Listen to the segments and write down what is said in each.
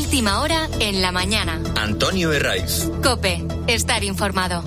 Última hora en la mañana. Antonio Herraiz. COPE. Estar informado.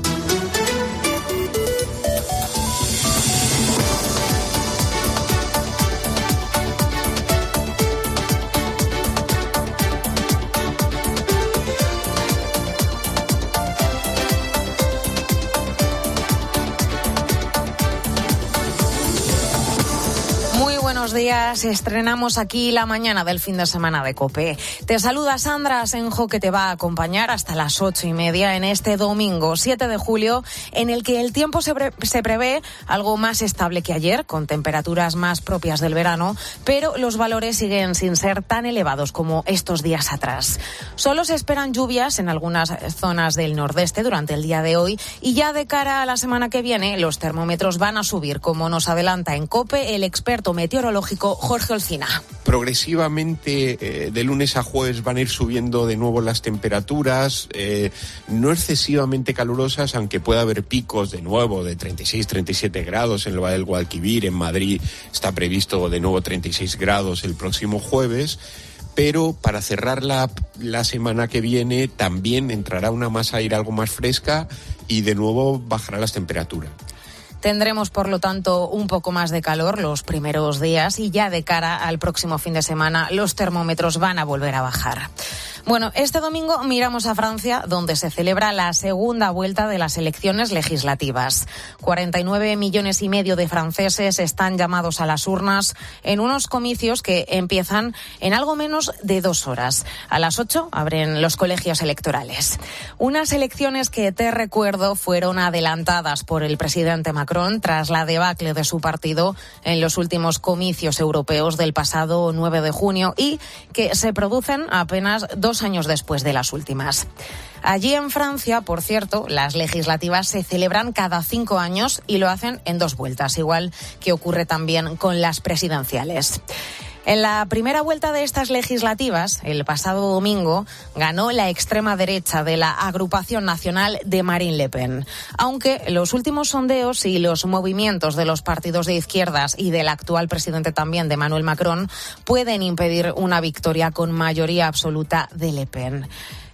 Buenos días, estrenamos aquí la mañana del fin de semana de COPE. Te saluda Sandra Asenjo, que te va a acompañar hasta las 8:30 en este domingo 7 de julio, en el que el tiempo se prevé algo más estable que ayer, con temperaturas más propias del verano, pero los valores siguen sin ser tan elevados como estos días atrás. Solo se esperan lluvias en algunas zonas del nordeste durante el día de hoy, y ya de cara a la semana que viene los termómetros van a subir, como nos adelanta en COPE el experto meteorológico Jorge Olcina. Progresivamente de lunes a jueves van a ir subiendo de nuevo las temperaturas, no excesivamente calurosas, aunque pueda haber picos de nuevo de 36, 37 grados en el Valle del Guadalquivir. En Madrid está previsto de nuevo 36 grados el próximo jueves. Pero para cerrar la semana que viene también entrará una masa de aire algo más fresca y de nuevo bajará las temperaturas. Tendremos, por lo tanto, un poco más de calor los primeros días, y ya de cara al próximo fin de semana los termómetros van a volver a bajar. Bueno, este domingo miramos a Francia, donde se celebra la segunda vuelta de las elecciones legislativas. 49,5 millones de franceses están llamados a las urnas en unos comicios que empiezan en algo menos de 2 horas. A las 8 abren los colegios electorales. Unas elecciones que, te recuerdo, fueron adelantadas por el presidente Macron tras la debacle de su partido en los últimos comicios europeos del pasado 9 de junio y que se producen apenas 2 años después de las últimas. Allí en Francia, por cierto, las legislativas se celebran cada 5 años y lo hacen en 2 vueltas, igual que ocurre también con las presidenciales. En la primera vuelta de estas legislativas, el pasado domingo, ganó la extrema derecha de la Agrupación Nacional de Marine Le Pen. Aunque los últimos sondeos y los movimientos de los partidos de izquierdas y del actual presidente también, de Emmanuel Macron, pueden impedir una victoria con mayoría absoluta de Le Pen.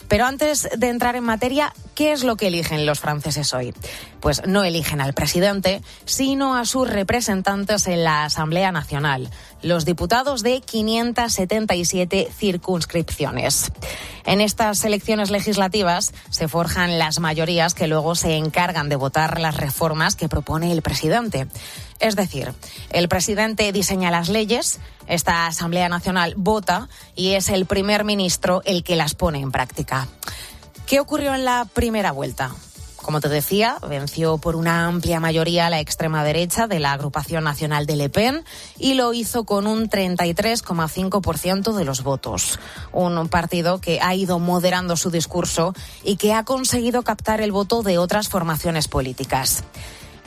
Pero antes de entrar en materia, ¿qué es lo que eligen los franceses hoy? Pues no eligen al presidente, sino a sus representantes en la Asamblea Nacional, los diputados de 577 circunscripciones. En estas elecciones legislativas se forjan las mayorías que luego se encargan de votar las reformas que propone el presidente. Es decir, el presidente diseña las leyes, esta Asamblea Nacional vota y es el primer ministro el que las pone en práctica. ¿Qué ocurrió en la primera vuelta? Como te decía, venció por una amplia mayoría la extrema derecha de la Agrupación Nacional de Le Pen y lo hizo con un 33,5% de los votos. Un partido que ha ido moderando su discurso y que ha conseguido captar el voto de otras formaciones políticas.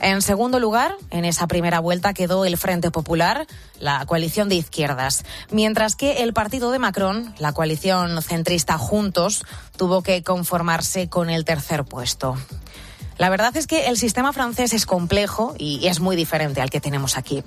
En segundo lugar, en esa primera vuelta quedó el Frente Popular, la coalición de izquierdas, mientras que el partido de Macron, la coalición centrista Juntos, tuvo que conformarse con el tercer puesto. La verdad es que el sistema francés es complejo y es muy diferente al que tenemos aquí.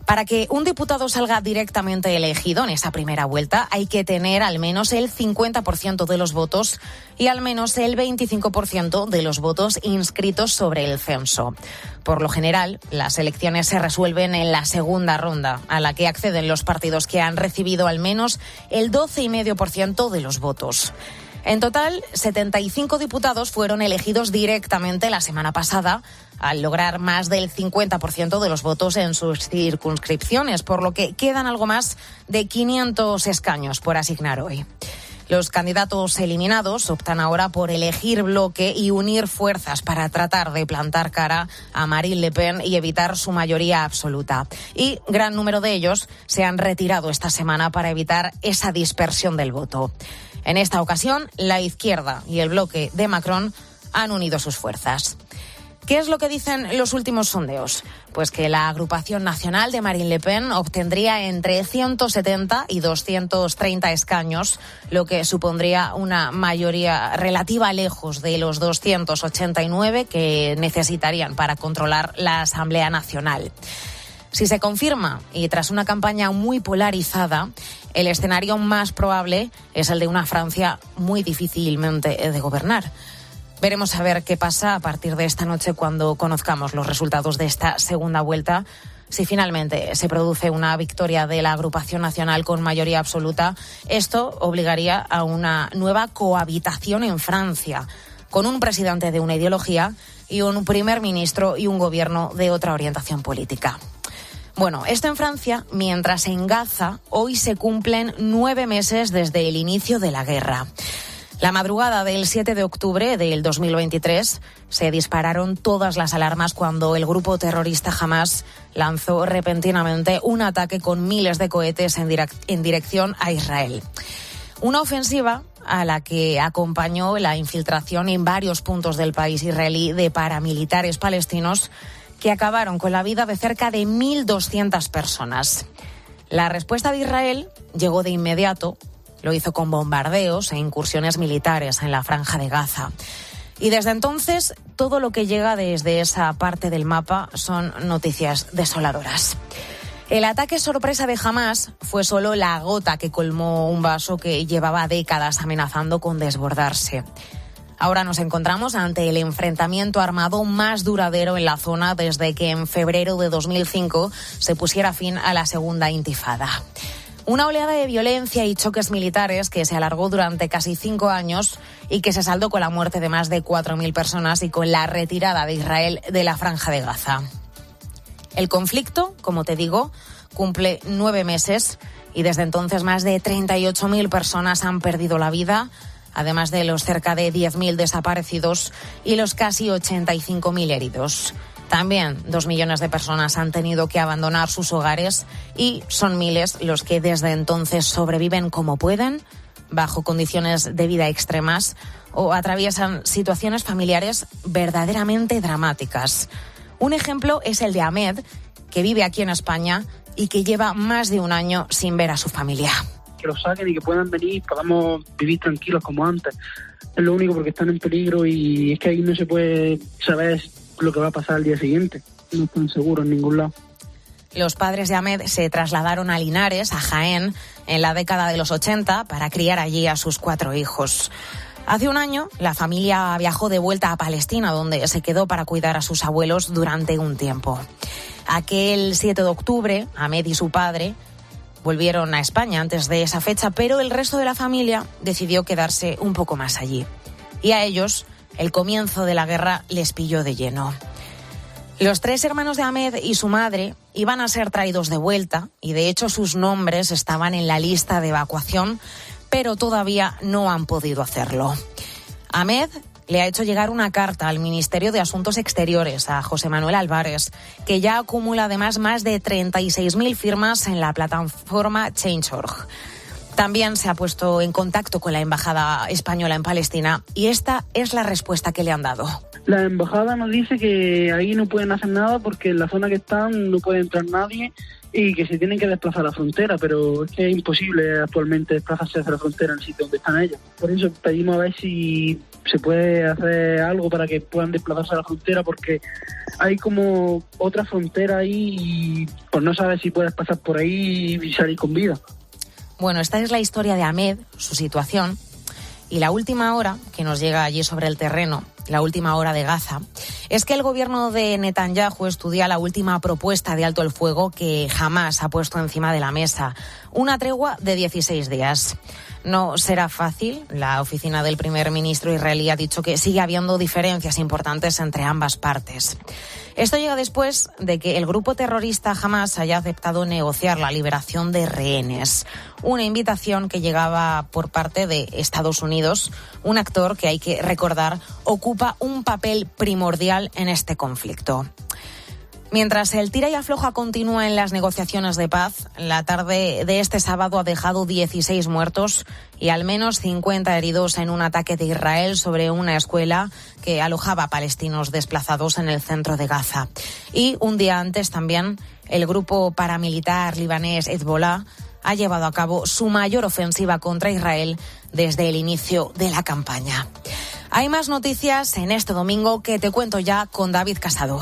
Para que un diputado salga directamente elegido en esa primera vuelta hay que tener al menos el 50% de los votos y al menos el 25% de los votos inscritos sobre el censo. Por lo general, las elecciones se resuelven en la segunda ronda, a la que acceden los partidos que han recibido al menos el 12,5% de los votos. En total, 75 diputados fueron elegidos directamente la semana pasada, al lograr más del 50% de los votos en sus circunscripciones, por lo que quedan algo más de 500 escaños por asignar hoy. Los candidatos eliminados optan ahora por elegir bloque y unir fuerzas para tratar de plantar cara a Marine Le Pen y evitar su mayoría absoluta. Y gran número de ellos se han retirado esta semana para evitar esa dispersión del voto. En esta ocasión, la izquierda y el bloque de Macron han unido sus fuerzas. ¿Qué es lo que dicen los últimos sondeos? Pues que la Agrupación Nacional de Marine Le Pen obtendría entre 170 y 230 escaños, lo que supondría una mayoría relativa lejos de los 289 que necesitarían para controlar la Asamblea Nacional. Si se confirma y tras una campaña muy polarizada, el escenario más probable es el de una Francia muy difícilmente de gobernar. Veremos a ver qué pasa a partir de esta noche cuando conozcamos los resultados de esta segunda vuelta. Si finalmente se produce una victoria de la agrupación nacional con mayoría absoluta, esto obligaría a una nueva cohabitación en Francia, con un presidente de una ideología y un primer ministro y un gobierno de otra orientación política. Bueno, esto en Francia, mientras en Gaza hoy se cumplen 9 meses desde el inicio de la guerra. La madrugada del 7 de octubre del 2023 se dispararon todas las alarmas cuando el grupo terrorista Hamás lanzó repentinamente un ataque con miles de cohetes en dirección a Israel. Una ofensiva a la que acompañó la infiltración en varios puntos del país israelí de paramilitares palestinos que acabaron con la vida de cerca de 1.200 personas. La respuesta de Israel llegó de inmediato. Lo hizo con bombardeos e incursiones militares en la Franja de Gaza. Y desde entonces, todo lo que llega desde esa parte del mapa son noticias desoladoras. El ataque sorpresa de Hamás fue solo la gota que colmó un vaso que llevaba décadas amenazando con desbordarse. Ahora nos encontramos ante el enfrentamiento armado más duradero en la zona desde que en febrero de 2005 se pusiera fin a la segunda intifada. Una oleada de violencia y choques militares que se alargó durante casi 5 años y que se saldó con la muerte de más de 4.000 personas y con la retirada de Israel de la Franja de Gaza. El conflicto, como te digo, cumple 9 meses y desde entonces más de 38.000 personas han perdido la vida, además de los cerca de 10.000 desaparecidos y los casi 85.000 heridos. También 2 millones de personas han tenido que abandonar sus hogares y son miles los que desde entonces sobreviven como pueden, bajo condiciones de vida extremas o atraviesan situaciones familiares verdaderamente dramáticas. Un ejemplo es el de Ahmed, que vive aquí en España y que lleva más de un año sin ver a su familia. Que los saquen y que puedan venir, podamos vivir tranquilos como antes. Es lo único, porque están en peligro y es que ahí no se puede saber lo que va a pasar al día siguiente. No están seguros en ningún lado. Los padres de Ahmed se trasladaron a Linares, a Jaén, en la década de los 80 para criar allí a sus 4 hijos. Hace un año, la familia viajó de vuelta a Palestina, donde se quedó para cuidar a sus abuelos durante un tiempo. Aquel 7 de octubre, Ahmed y su padre volvieron a España antes de esa fecha, pero el resto de la familia decidió quedarse un poco más allí. Y a ellos, el comienzo de la guerra les pilló de lleno. Los 3 hermanos de Ahmed y su madre iban a ser traídos de vuelta y de hecho sus nombres estaban en la lista de evacuación, pero todavía no han podido hacerlo. Ahmed le ha hecho llegar una carta al Ministerio de Asuntos Exteriores, a José Manuel Álvarez, que ya acumula además más de 36.000 firmas en la plataforma Change.org. También se ha puesto en contacto con la Embajada Española en Palestina y esta es la respuesta que le han dado. La embajada nos dice que ahí no pueden hacer nada porque en la zona que están no puede entrar nadie y que se tienen que desplazar a la frontera, pero es que es imposible actualmente desplazarse hacia la frontera en el sitio donde están ellos. Por eso pedimos a ver si se puede hacer algo para que puedan desplazarse a la frontera, porque hay como otra frontera ahí y pues no sabes si puedes pasar por ahí y salir con vida. Bueno, esta es la historia de Ahmed, su situación, y la última hora que nos llega allí sobre el terreno, la última hora de Gaza, es que el gobierno de Netanyahu estudia la última propuesta de alto el fuego que Hamás ha puesto encima de la mesa, una tregua de 16 días. No será fácil. La oficina del primer ministro israelí ha dicho que sigue habiendo diferencias importantes entre ambas partes. Esto llega después de que el grupo terrorista Hamás haya aceptado negociar la liberación de rehenes, una invitación que llegaba por parte de Estados Unidos, un actor que hay que recordar ocupa un papel primordial en este conflicto. Mientras el tira y afloja continúa en las negociaciones de paz, la tarde de este sábado ha dejado 16 muertos y al menos 50 heridos en un ataque de Israel sobre una escuela que alojaba palestinos desplazados en el centro de Gaza. Y un día antes también el grupo paramilitar libanés Hezbollah ha llevado a cabo su mayor ofensiva contra Israel desde el inicio de la campaña. Hay más noticias en este domingo que te cuento ya con David Casado.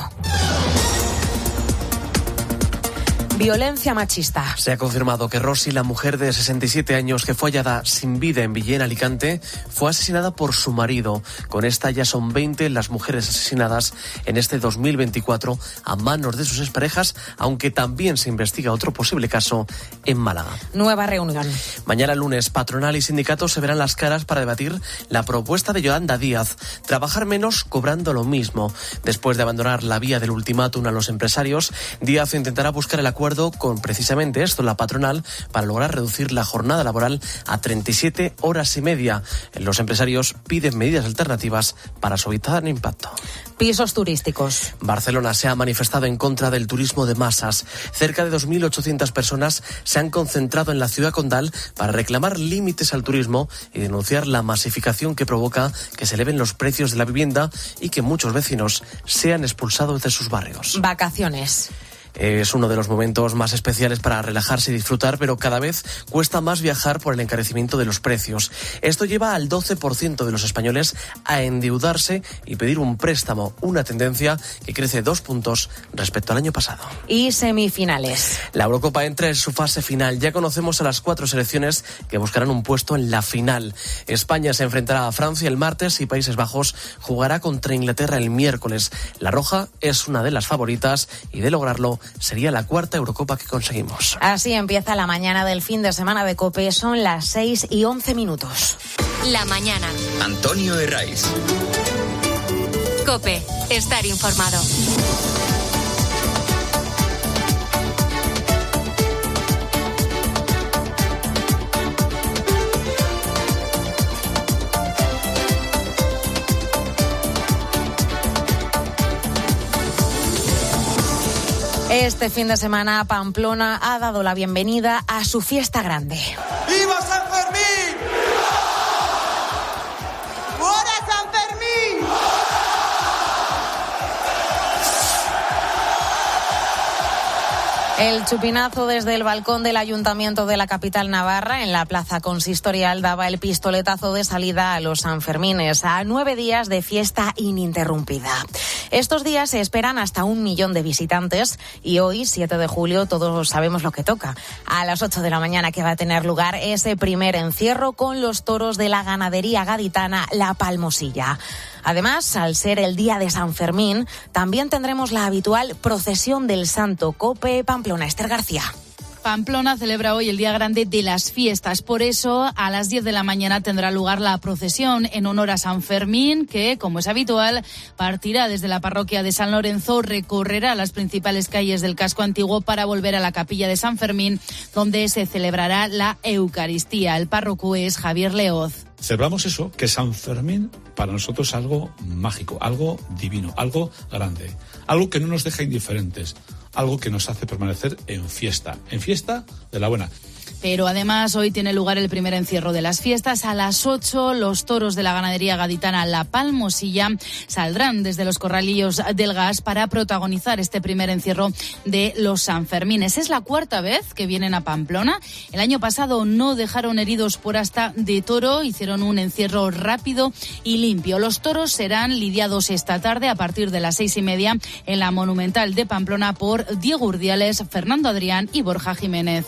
Violencia machista. Se ha confirmado que Rosy, la mujer de 67 años que fue hallada sin vida en Villena, Alicante, fue asesinada por su marido. Con esta ya son 20 las mujeres asesinadas en este 2024 a manos de sus exparejas, aunque también se investiga otro posible caso en Málaga. Nueva reunión. Mañana lunes, patronal y sindicatos se verán las caras para debatir la propuesta de Yolanda Díaz, trabajar menos cobrando lo mismo. Después de abandonar la vía del ultimátum a los empresarios, Díaz intentará buscar el acuerdo con precisamente esto, la patronal, para lograr reducir la jornada laboral a 37 horas y media. Los empresarios piden medidas alternativas para su evitar impacto. Pisos turísticos. Barcelona se ha manifestado en contra del turismo de masas. Cerca de 2.800 personas se han concentrado en la ciudad condal para reclamar límites al turismo y denunciar la masificación que provoca que se eleven los precios de la vivienda y que muchos vecinos sean expulsados de sus barrios. Vacaciones. Es uno de los momentos más especiales para relajarse y disfrutar, pero cada vez cuesta más viajar por el encarecimiento de los precios. Esto lleva al 12% de los españoles a endeudarse y pedir un préstamo, una tendencia que crece 2 puntos respecto al año pasado. Y semifinales. La Eurocopa entra en su fase final. Ya conocemos a las 4 selecciones que buscarán un puesto en la final. España se enfrentará a Francia el martes y Países Bajos jugará contra Inglaterra el miércoles. La Roja es una de las favoritas y de lograrlo sería la 4ª Eurocopa que conseguimos. Así empieza la mañana del fin de semana de COPE. Son las 6:11. La mañana. Antonio Herraiz. COPE. Estar informado. Este fin de semana, Pamplona ha dado la bienvenida a su fiesta grande. ¡Viva San Fermín! ¡Fuera San Fermín! El chupinazo desde el balcón del Ayuntamiento de la capital navarra, en la plaza consistorial, daba el pistoletazo de salida a los Sanfermines, a 9 días de fiesta ininterrumpida. Estos días se esperan hasta 1 millón de visitantes y hoy, 7 de julio, todos sabemos lo que toca. A las 8 de la mañana que va a tener lugar ese primer encierro con los toros de la ganadería gaditana La Palmosilla. Además, al ser el día de San Fermín, también tendremos la habitual procesión del Santo. COPE Pamplona. Esther García. Pamplona celebra hoy el día grande de las fiestas. Por eso, a las 10 de la mañana tendrá lugar la procesión en honor a San Fermín, que, como es habitual, partirá desde la parroquia de San Lorenzo, recorrerá las principales calles del casco antiguo para volver a la capilla de San Fermín, donde se celebrará la Eucaristía. El párroco es Javier Leoz. Celebramos eso, que San Fermín para nosotros es algo mágico, algo divino, algo grande, algo que no nos deja indiferentes, algo que nos hace permanecer en fiesta de la buena. Pero además hoy tiene lugar el primer encierro de las fiestas. A las 8 los toros de la ganadería gaditana La Palmosilla saldrán desde los corralillos del Gas para protagonizar este primer encierro de los Sanfermines. Es la 4ª vez que vienen a Pamplona. El año pasado no dejaron heridos por asta de toro, hicieron un encierro rápido y limpio. Los toros serán lidiados esta tarde a partir de las 6:30 en la Monumental de Pamplona por Diego Urdiales, Fernando Adrián y Borja Jiménez.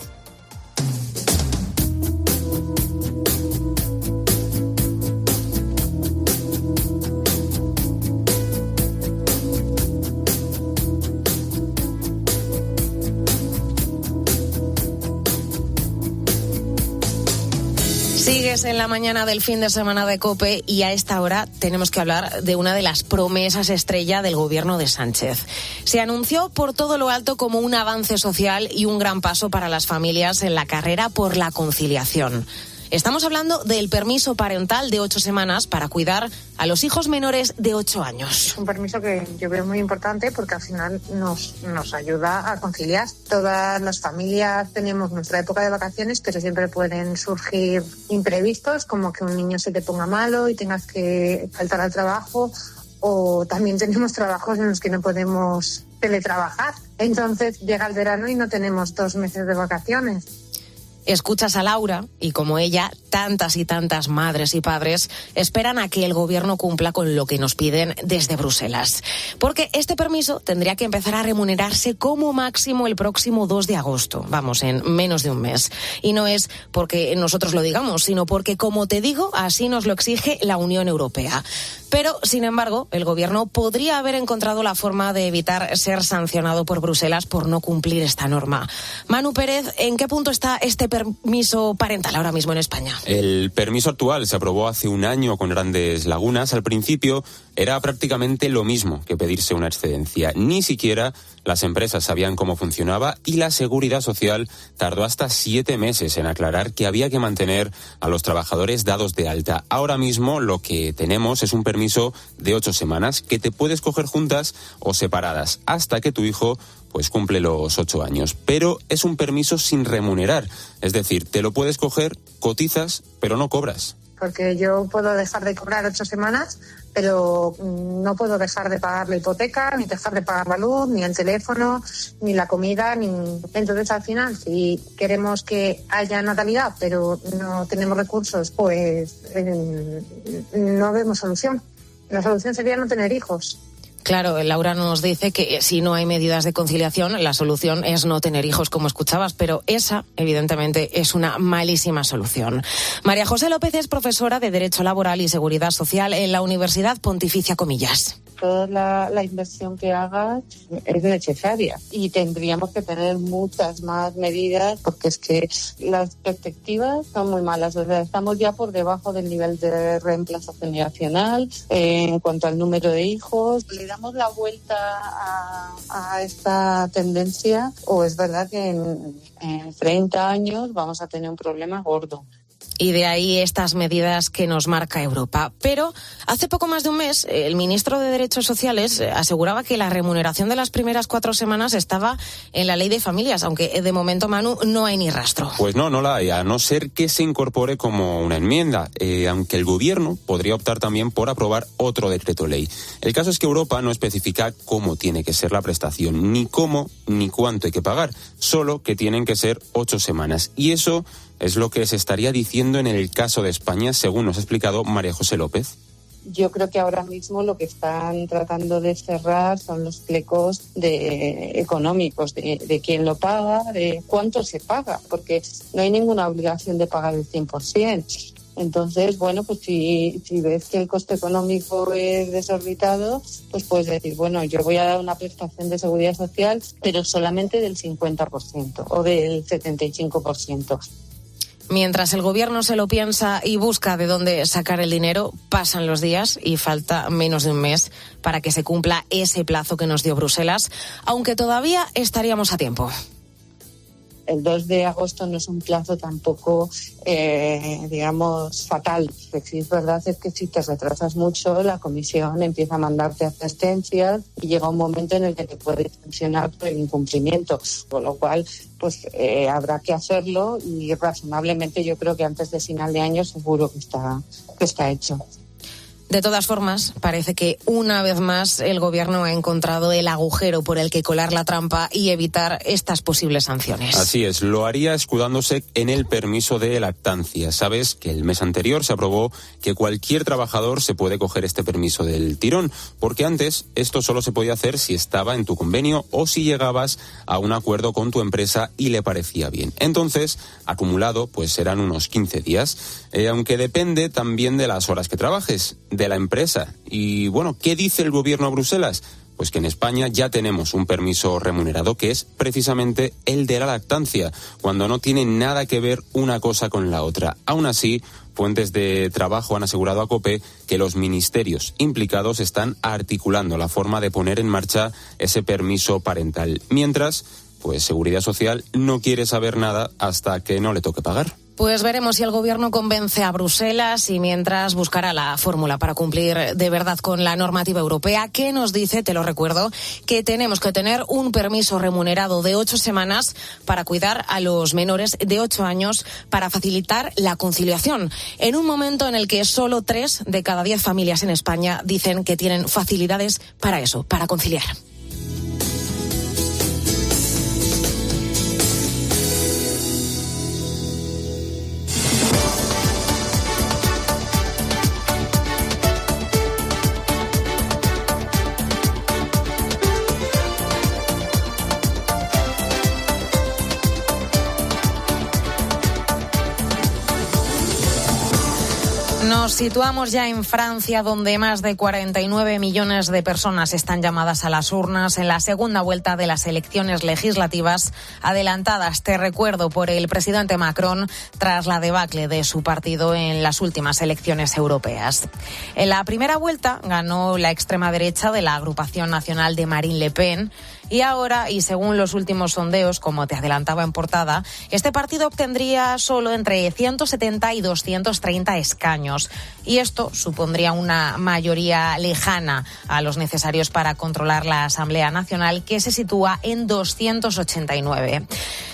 Sigues en la mañana del fin de semana de COPE y a esta hora tenemos que hablar de una de las promesas estrella del gobierno de Sánchez. Se anunció por todo lo alto como un avance social y un gran paso para las familias en la carrera por la conciliación. Estamos hablando del permiso parental de 8 semanas para cuidar a los hijos menores de 8 años. Un permiso que yo veo muy importante porque al final nos ayuda a conciliar. Todas las familias tenemos nuestra época de vacaciones, pero siempre pueden surgir imprevistos, como que un niño se te ponga malo y tengas que faltar al trabajo, o también tenemos trabajos en los que no podemos teletrabajar. Entonces llega el verano y no tenemos 2 meses de vacaciones. Escuchas a Laura y, como ella, tantas y tantas madres y padres esperan a que el gobierno cumpla con lo que nos piden desde Bruselas. Porque este permiso tendría que empezar a remunerarse como máximo el próximo 2 de agosto. Vamos, en menos de un mes. Y no es porque nosotros lo digamos, sino porque, como te digo, así nos lo exige la Unión Europea. Pero, sin embargo, el gobierno podría haber encontrado la forma de evitar ser sancionado por Bruselas por no cumplir esta norma. Manu Pérez, ¿en qué punto está este permiso parental ahora mismo en España? El permiso actual se aprobó hace un año con grandes lagunas. Al principio era prácticamente lo mismo que pedirse una excedencia. Ni siquiera las empresas sabían cómo funcionaba y la Seguridad Social tardó hasta 7 meses en aclarar que había que mantener a los trabajadores dados de alta. Ahora mismo lo que tenemos es un permiso de 8 semanas que te puedes coger juntas o separadas hasta que tu hijo pues cumple los 8 años. Pero es un permiso sin remunerar, es decir, te lo puedes coger, cotizas, pero no cobras. Porque yo puedo dejar de cobrar 8 semanas, pero no puedo dejar de pagar la hipoteca, ni dejar de pagar la luz, ni el teléfono, ni la comida, ni... Entonces, al final, si queremos que haya natalidad, pero no tenemos recursos, pues no vemos solución. La solución sería no tener hijos. Claro, Laura nos dice que si no hay medidas de conciliación, la solución es no tener hijos, como escuchabas, pero esa, evidentemente, es una malísima solución. María José López es profesora de Derecho Laboral y Seguridad Social en la Universidad Pontificia Comillas. Toda la inversión que hagas es necesaria y tendríamos que tener muchas más medidas porque es que las perspectivas son muy malas. O sea, estamos ya por debajo del nivel de reemplazo generacional en cuanto al número de hijos. ¿Le damos la vuelta a esta tendencia o es verdad que en 30 años vamos a tener un problema gordo? Y de ahí estas medidas que nos marca Europa. Pero hace poco más de un mes, el ministro de Derechos Sociales aseguraba que la remuneración de las primeras 4 semanas estaba en la Ley de Familias, aunque de momento, Manu, no hay ni rastro. Pues no la hay, a no ser que se incorpore como una enmienda, aunque el gobierno podría optar también por aprobar otro decreto ley. El caso es que Europa no especifica cómo tiene que ser la prestación, ni cómo ni cuánto hay que pagar, solo que tienen que ser 8 semanas. Y eso es lo que se estaría diciendo en el caso de España, según nos ha explicado María José López. Yo creo que ahora mismo lo que están tratando de cerrar son los flecos económicos, de quién lo paga, de cuánto se paga, porque no hay ninguna obligación de pagar el 100%. Entonces, bueno, pues si ves que el coste económico es desorbitado, pues puedes decir, bueno, yo voy a dar una prestación de seguridad social, pero solamente del 50% o del 75%. Mientras el gobierno se lo piensa y busca de dónde sacar el dinero, pasan los días y falta menos de un mes para que se cumpla ese plazo que nos dio Bruselas, aunque todavía estaríamos a tiempo. El 2 de agosto no es un plazo tampoco, digamos, fatal. Lo que sí es verdad es que si te retrasas mucho, la Comisión empieza a mandarte asistencias y llega un momento en el que te puede sancionar por el incumplimiento. Con lo cual, pues habrá que hacerlo y razonablemente yo creo que antes de final de año seguro que está hecho. De todas formas, parece que una vez más el gobierno ha encontrado el agujero por el que colar la trampa y evitar estas posibles sanciones. Así es, lo haría escudándose en el permiso de lactancia. Sabes que el mes anterior se aprobó que cualquier trabajador se puede coger este permiso del tirón, porque antes esto solo se podía hacer si estaba en tu convenio o si llegabas a un acuerdo con tu empresa y le parecía bien. Entonces, acumulado, pues serán unos 15 días, aunque depende también de las horas que trabajes, de la empresa. Y bueno, ¿qué dice el gobierno a Bruselas? Pues que en España ya tenemos un permiso remunerado que es precisamente el de la lactancia, cuando no tiene nada que ver una cosa con la otra. Aún así, fuentes de trabajo han asegurado a COPE que los ministerios implicados están articulando la forma de poner en marcha ese permiso parental. Mientras, pues Seguridad Social no quiere saber nada hasta que no le toque pagar. Pues veremos si el gobierno convence a Bruselas y mientras buscará la fórmula para cumplir de verdad con la normativa europea que nos dice, te lo recuerdo, que tenemos que tener un permiso remunerado de 8 semanas para cuidar a los menores de 8 años para facilitar la conciliación. En un momento en el que solo 3 de cada 10 familias en España dicen que tienen facilidades para eso, para conciliar. Nos situamos ya en Francia, donde más de 49 millones de personas están llamadas a las urnas en la segunda vuelta de las elecciones legislativas adelantadas, te recuerdo, por el presidente Macron tras la debacle de su partido en las últimas elecciones europeas. En la primera vuelta ganó la extrema derecha de la agrupación nacional de Marine Le Pen. Y ahora, y según los últimos sondeos, como te adelantaba en portada, este partido obtendría solo entre 170 y 230 escaños. Y esto supondría una mayoría lejana a los necesarios para controlar la Asamblea Nacional, que se sitúa en 289.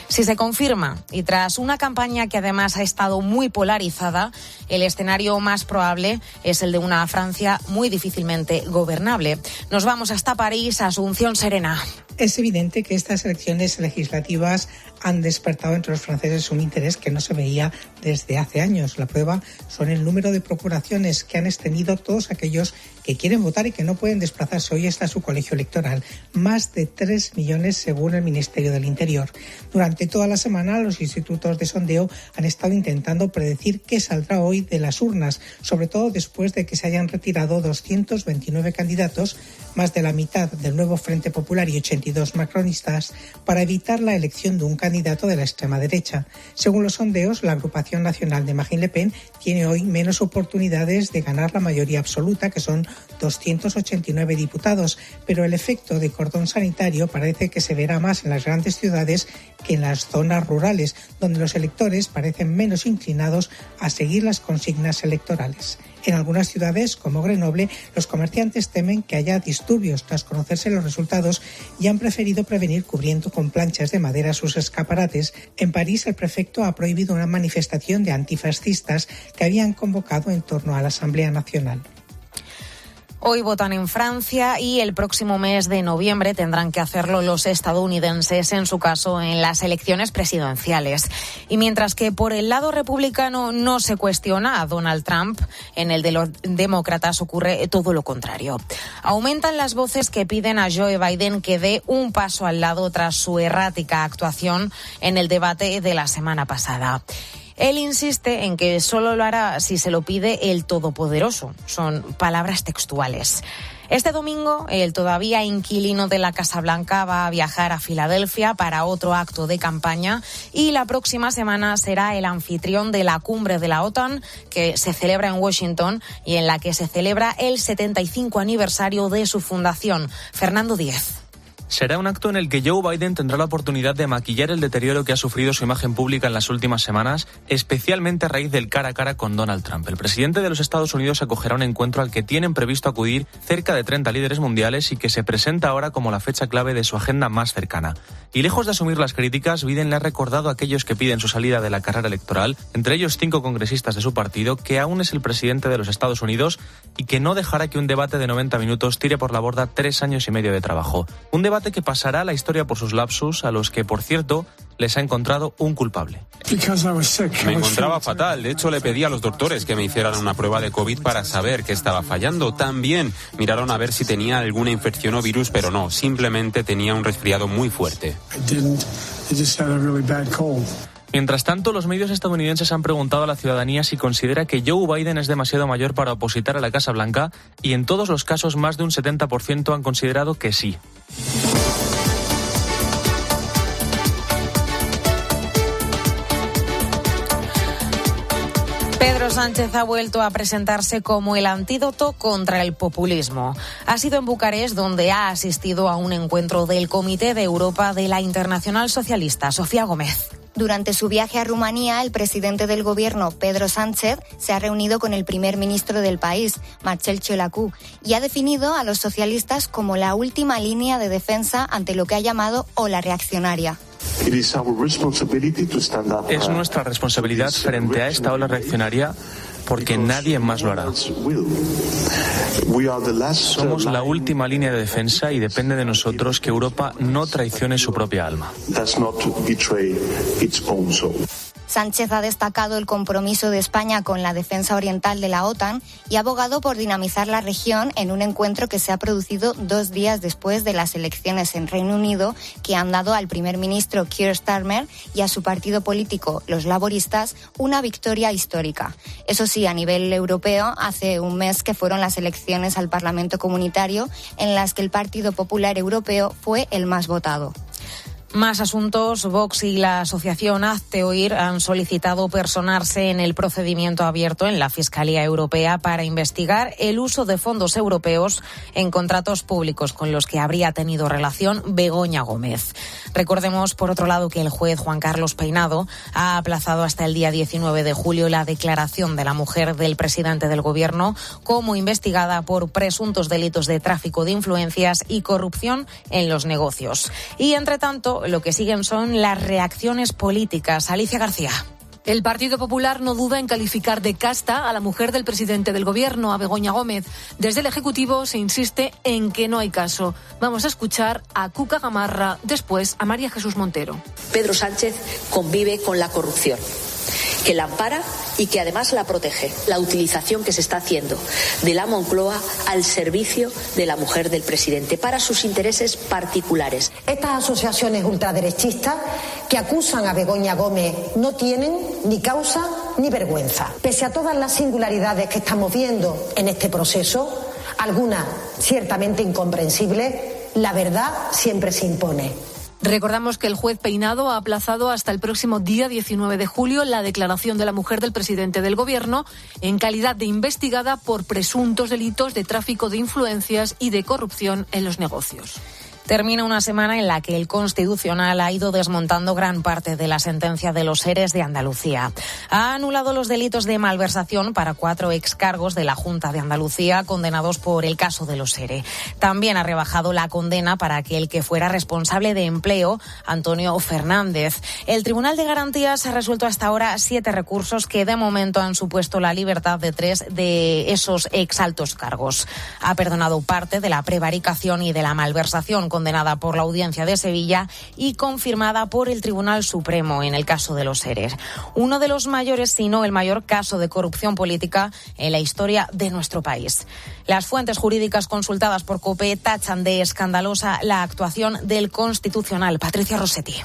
Si se confirma, y tras una campaña que además ha estado muy polarizada, el escenario más probable es el de una Francia muy difícilmente gobernable. Nos vamos hasta París, Asunción Serena. Es evidente que estas elecciones legislativas han despertado entre los franceses un interés que no se veía desde hace años. La prueba son el número de procuraciones que han extendido todos aquellos que quieren votar y que no pueden desplazarse. Hoy está su colegio electoral. Más de 3 millones según el Ministerio del Interior. Durante toda la semana los institutos de sondeo han estado intentando predecir qué saldrá hoy de las urnas, sobre todo después de que se hayan retirado 229 candidatos, más de la mitad del nuevo Frente Popular y 82 macronistas, para evitar la elección de un candidato de la extrema derecha. Según los sondeos, la agrupación nacional de Marine Le Pen tiene hoy menos oportunidades de ganar la mayoría absoluta, que son 289 diputados, pero el efecto de cordón sanitario parece que se verá más en las grandes ciudades que en las zonas rurales, donde los electores parecen menos inclinados a seguir las consignas electorales. En algunas ciudades, como Grenoble, los comerciantes temen que haya disturbios tras conocerse los resultados y han preferido prevenir cubriendo con planchas de madera sus escaparates. En París, el prefecto ha prohibido una manifestación de antifascistas que habían convocado en torno a la Asamblea Nacional. Hoy votan en Francia y el próximo mes de noviembre tendrán que hacerlo los estadounidenses, en su caso, en las elecciones presidenciales. Y mientras que por el lado republicano no se cuestiona a Donald Trump, en el de los demócratas ocurre todo lo contrario. Aumentan las voces que piden a Joe Biden que dé un paso al lado tras su errática actuación en el debate de la semana pasada. Él insiste en que solo lo hará si se lo pide el Todopoderoso. Son palabras textuales. Este domingo, el todavía inquilino de la Casa Blanca va a viajar a Filadelfia para otro acto de campaña y la próxima semana será el anfitrión de la cumbre de la OTAN que se celebra en Washington y en la que se celebra el 75 aniversario de su fundación. Fernando Díez. Será un acto en el que Joe Biden tendrá la oportunidad de maquillar el deterioro que ha sufrido su imagen pública en las últimas semanas, especialmente a raíz del cara a cara con Donald Trump. El presidente de los Estados Unidos acogerá un encuentro al que tienen previsto acudir cerca de 30 líderes mundiales y que se presenta ahora como la fecha clave de su agenda más cercana. Y lejos de asumir las críticas, Biden le ha recordado a aquellos que piden su salida de la carrera electoral, entre ellos 5 congresistas de su partido, que aún es el presidente de los Estados Unidos y que no dejará que un debate de 90 minutos tire por la borda 3 años y medio de trabajo. Un debate que pasará a la historia por sus lapsus, a los que, por cierto, les ha encontrado un culpable. Me encontraba fatal. De hecho, le pedí a los doctores que me hicieran una prueba de COVID para saber qué estaba fallando. También miraron a ver si tenía alguna infección o virus, pero no. Simplemente tenía un resfriado muy fuerte. Mientras tanto, los medios estadounidenses han preguntado a la ciudadanía si considera que Joe Biden es demasiado mayor para opositar a la Casa Blanca y en todos los casos más de un 70% han considerado que sí. Pedro Sánchez ha vuelto a presentarse como el antídoto contra el populismo. Ha sido en Bucarest donde ha asistido a un encuentro del Comité de Europa de la Internacional Socialista, Sofía Gómez. Durante su viaje a Rumanía, el presidente del gobierno, Pedro Sánchez, se ha reunido con el primer ministro del país, Marcel Ciolacu, y ha definido a los socialistas como la última línea de defensa ante lo que ha llamado ola reaccionaria. Es nuestra responsabilidad frente a esta ola reaccionaria porque nadie más lo hará. Somos la última línea de defensa y depende de nosotros que Europa no traicione su propia alma. Sánchez ha destacado el compromiso de España con la defensa oriental de la OTAN y ha abogado por dinamizar la región en un encuentro que se ha producido 2 días después de las elecciones en Reino Unido, que han dado al primer ministro Keir Starmer y a su partido político, los laboristas, una victoria histórica. Eso sí, a nivel europeo, hace un mes que fueron las elecciones al Parlamento Comunitario, en las que el Partido Popular Europeo fue el más votado. Más asuntos. Vox y la asociación Hazte Oír han solicitado personarse en el procedimiento abierto en la Fiscalía Europea para investigar el uso de fondos europeos en contratos públicos con los que habría tenido relación Begoña Gómez. Recordemos, por otro lado, que el juez Juan Carlos Peinado ha aplazado hasta el día 19 de julio la declaración de la mujer del presidente del Gobierno como investigada por presuntos delitos de tráfico de influencias y corrupción en los negocios. Y, entre tanto, lo que siguen son las reacciones políticas. Alicia García. El Partido Popular no duda en calificar de casta a la mujer del presidente del Gobierno, a Begoña Gómez. Desde el Ejecutivo se insiste en que no hay caso. Vamos a escuchar a Cuca Gamarra, después a María Jesús Montero. Pedro Sánchez convive con la corrupción, que la ampara y que además la protege. La utilización que se está haciendo de la Moncloa al servicio de la mujer del presidente para sus intereses particulares. Estas asociaciones ultraderechistas que acusan a Begoña Gómez no tienen ni causa ni vergüenza. Pese a todas las singularidades que estamos viendo en este proceso, algunas ciertamente incomprensibles, la verdad siempre se impone. Recordamos que el juez Peinado ha aplazado hasta el próximo día 19 de julio la declaración de la mujer del presidente del Gobierno en calidad de investigada por presuntos delitos de tráfico de influencias y de corrupción en los negocios. Termina una semana en la que el Constitucional ha ido desmontando gran parte de la sentencia de los ERE de Andalucía. Ha anulado los delitos de malversación para 4 excargos de la Junta de Andalucía condenados por el caso de los ERE. También ha rebajado la condena para aquel que fuera responsable de empleo, Antonio Fernández. El Tribunal de Garantías ha resuelto hasta ahora 7 recursos que de momento han supuesto la libertad de 3 de esos exaltos cargos. Ha perdonado parte de la prevaricación y de la malversación condenada por la Audiencia de Sevilla y confirmada por el Tribunal Supremo en el caso de los ERE. Uno de los mayores, si no el mayor caso de corrupción política en la historia de nuestro país. Las fuentes jurídicas consultadas por COPE tachan de escandalosa la actuación del Constitucional. Patricia Rossetti.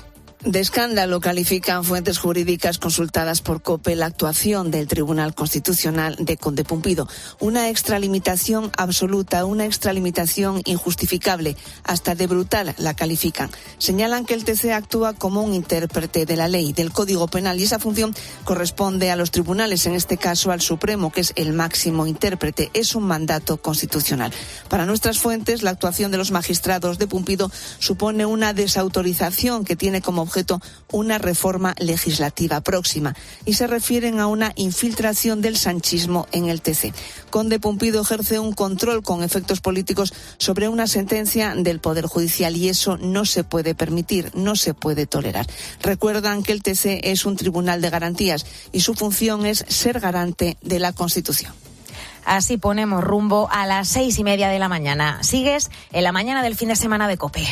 De escándalo califican fuentes jurídicas consultadas por COPE la actuación del Tribunal Constitucional de Conde Pumpido. Una extralimitación absoluta, una extralimitación injustificable, hasta de brutal la califican. Señalan que el TC actúa como un intérprete de la ley, del Código Penal, y esa función corresponde a los tribunales, en este caso al Supremo, que es el máximo intérprete. Es un mandato constitucional. Para nuestras fuentes, la actuación de los magistrados de Pumpido supone una desautorización que tiene como objeto una reforma legislativa próxima y se refieren a una infiltración del sanchismo en el TC. Conde Pumpido ejerce un control con efectos políticos sobre una sentencia del Poder Judicial y eso no se puede permitir, no se puede tolerar. Recuerdan que el TC es un tribunal de garantías y su función es ser garante de la Constitución. Así ponemos rumbo a las 6:30 de la mañana. Sigues en la mañana del fin de semana de COPE.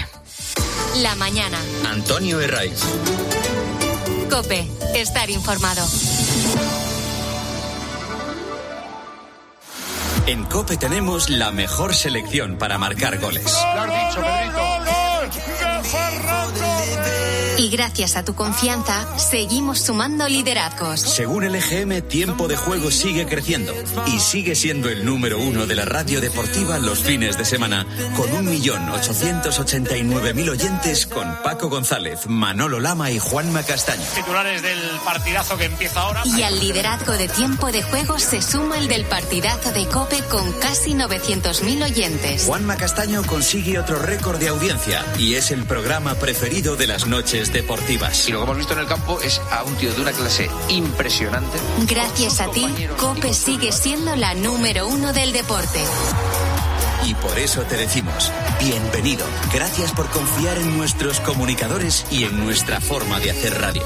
La mañana. Antonio Herraiz. COPE. Estar informado. En COPE tenemos la mejor selección para marcar goles. Lo has dicho, Pedrito. Y gracias a tu confianza, seguimos sumando liderazgos. Según el EGM, Tiempo de Juego sigue creciendo y sigue siendo el número 1 de la radio deportiva los fines de semana, con 1.889.000 oyentes, con Paco González, Manolo Lama y Juanma Castaño. Titulares del partidazo que empieza ahora. Y al liderazgo de Tiempo de Juego se suma el del partidazo de COPE con casi 900.000 oyentes. Juanma Castaño consigue otro récord de audiencia y es el programa preferido de las noches deportivas. Y lo que hemos visto en el campo es a un tío de una clase impresionante. Gracias a ti, COPE sigue siendo la número 1 del deporte. Y por eso te decimos, bienvenido. Gracias por confiar en nuestros comunicadores y en nuestra forma de hacer radio.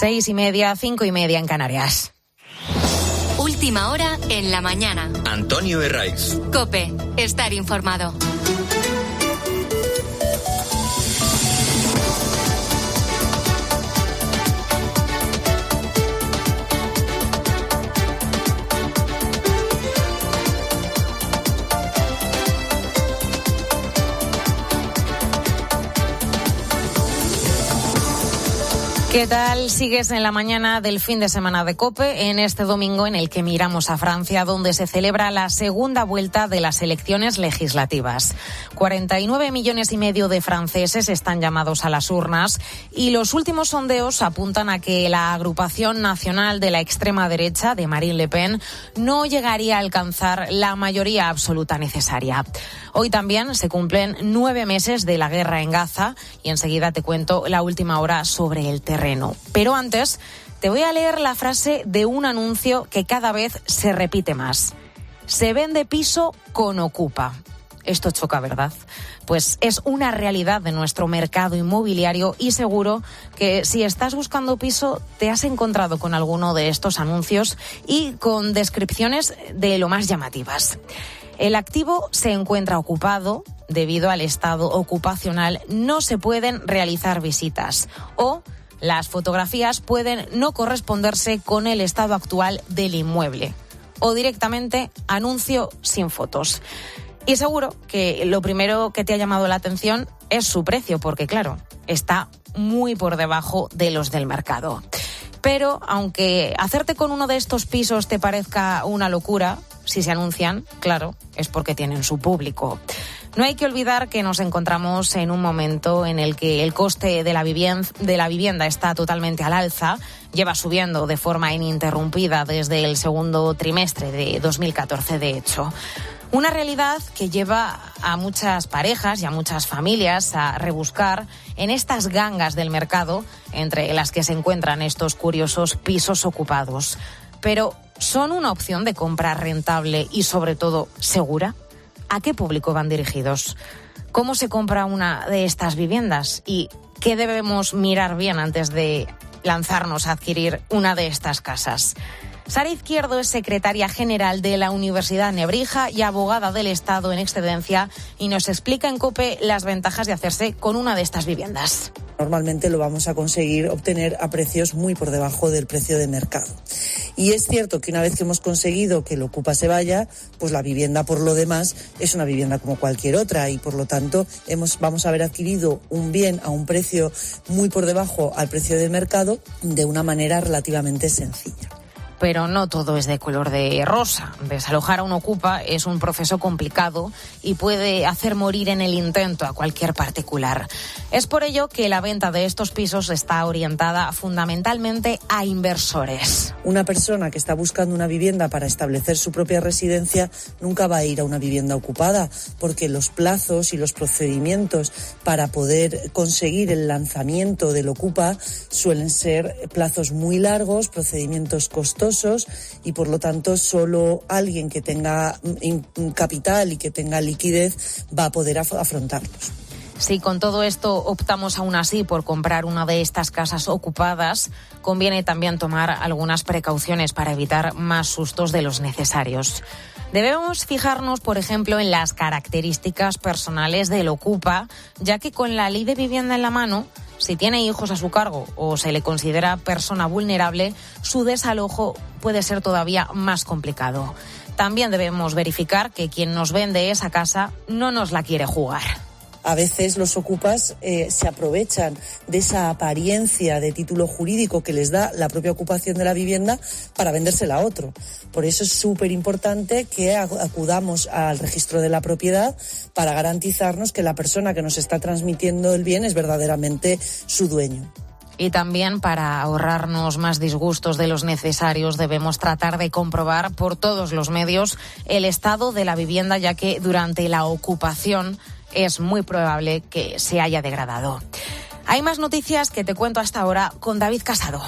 6:30, 5:30 en Canarias. Última hora en la mañana. Antonio Herraiz. COPE, estar informado. ¿Qué tal? Sigues en la mañana del fin de semana de COPE, en este domingo en el que miramos a Francia, donde se celebra la segunda vuelta de las elecciones legislativas. 49,5 millones de franceses están llamados a las urnas y los últimos sondeos apuntan a que la agrupación nacional de la extrema derecha de Marine Le Pen no llegaría a alcanzar la mayoría absoluta necesaria. Hoy también se cumplen 9 meses de la guerra en Gaza y enseguida te cuento la última hora sobre el terreno. Pero antes, te voy a leer la frase de un anuncio que cada vez se repite más. Se vende piso con Ocupa. Esto choca, ¿verdad? Pues es una realidad de nuestro mercado inmobiliario y seguro que si estás buscando piso te has encontrado con alguno de estos anuncios y con descripciones de lo más llamativas. El activo se encuentra ocupado. Debido al estado ocupacional no se pueden realizar visitas o las fotografías pueden no corresponderse con el estado actual del inmueble o directamente anuncio sin fotos. Y seguro que lo primero que te ha llamado la atención es su precio, porque claro, está muy por debajo de los del mercado. Pero aunque hacerte con uno de estos pisos te parezca una locura, si se anuncian, claro, es porque tienen su público. No hay que olvidar que nos encontramos en un momento en el que el coste de la vivienda está totalmente al alza, lleva subiendo de forma ininterrumpida desde el segundo trimestre de 2014, de hecho. Una realidad que lleva a muchas parejas y a muchas familias a rebuscar en estas gangas del mercado, entre las que se encuentran estos curiosos pisos ocupados. Pero, ¿son una opción de compra rentable y, sobre todo, segura? ¿A qué público van dirigidos? ¿Cómo se compra una de estas viviendas? ¿Y qué debemos mirar bien antes de lanzarnos a adquirir una de estas casas? Sara Izquierdo es secretaria general de la Universidad Nebrija y abogada del Estado en excedencia y nos explica en COPE las ventajas de hacerse con una de estas viviendas. Normalmente lo vamos a conseguir obtener a precios muy por debajo del precio de mercado. Y es cierto que una vez que hemos conseguido que el Ocupa se vaya, pues la vivienda por lo demás es una vivienda como cualquier otra y por lo tanto vamos a haber adquirido un bien a un precio muy por debajo al precio del mercado de una manera relativamente sencilla. Pero no todo es de color de rosa. Desalojar a un Ocupa es un proceso complicado y puede hacer morir en el intento a cualquier particular. Es por ello que la venta de estos pisos está orientada fundamentalmente a inversores. Una persona que está buscando una vivienda para establecer su propia residencia nunca va a ir a una vivienda ocupada, porque los plazos y los procedimientos para poder conseguir el lanzamiento del Ocupa suelen ser plazos muy largos, procedimientos costosos, y por lo tanto solo alguien que tenga capital y que tenga liquidez va a poder afrontarlos. Si con todo esto optamos aún así por comprar una de estas casas ocupadas, conviene también tomar algunas precauciones para evitar más sustos de los necesarios. Debemos fijarnos, por ejemplo, en las características personales del Ocupa, ya que con la ley de vivienda en la mano, si tiene hijos a su cargo o se le considera persona vulnerable, su desalojo puede ser todavía más complicado. También debemos verificar que quien nos vende esa casa no nos la quiere jugar. A veces los ocupas se aprovechan de esa apariencia de título jurídico que les da la propia ocupación de la vivienda para vendérsela a otro. Por eso es súper importante que acudamos al registro de la propiedad para garantizarnos que la persona que nos está transmitiendo el bien es verdaderamente su dueño. Y también, para ahorrarnos más disgustos de los necesarios, debemos tratar de comprobar por todos los medios el estado de la vivienda, ya que durante la ocupación es muy probable que se haya degradado. Hay más noticias que te cuento hasta ahora con David Casado.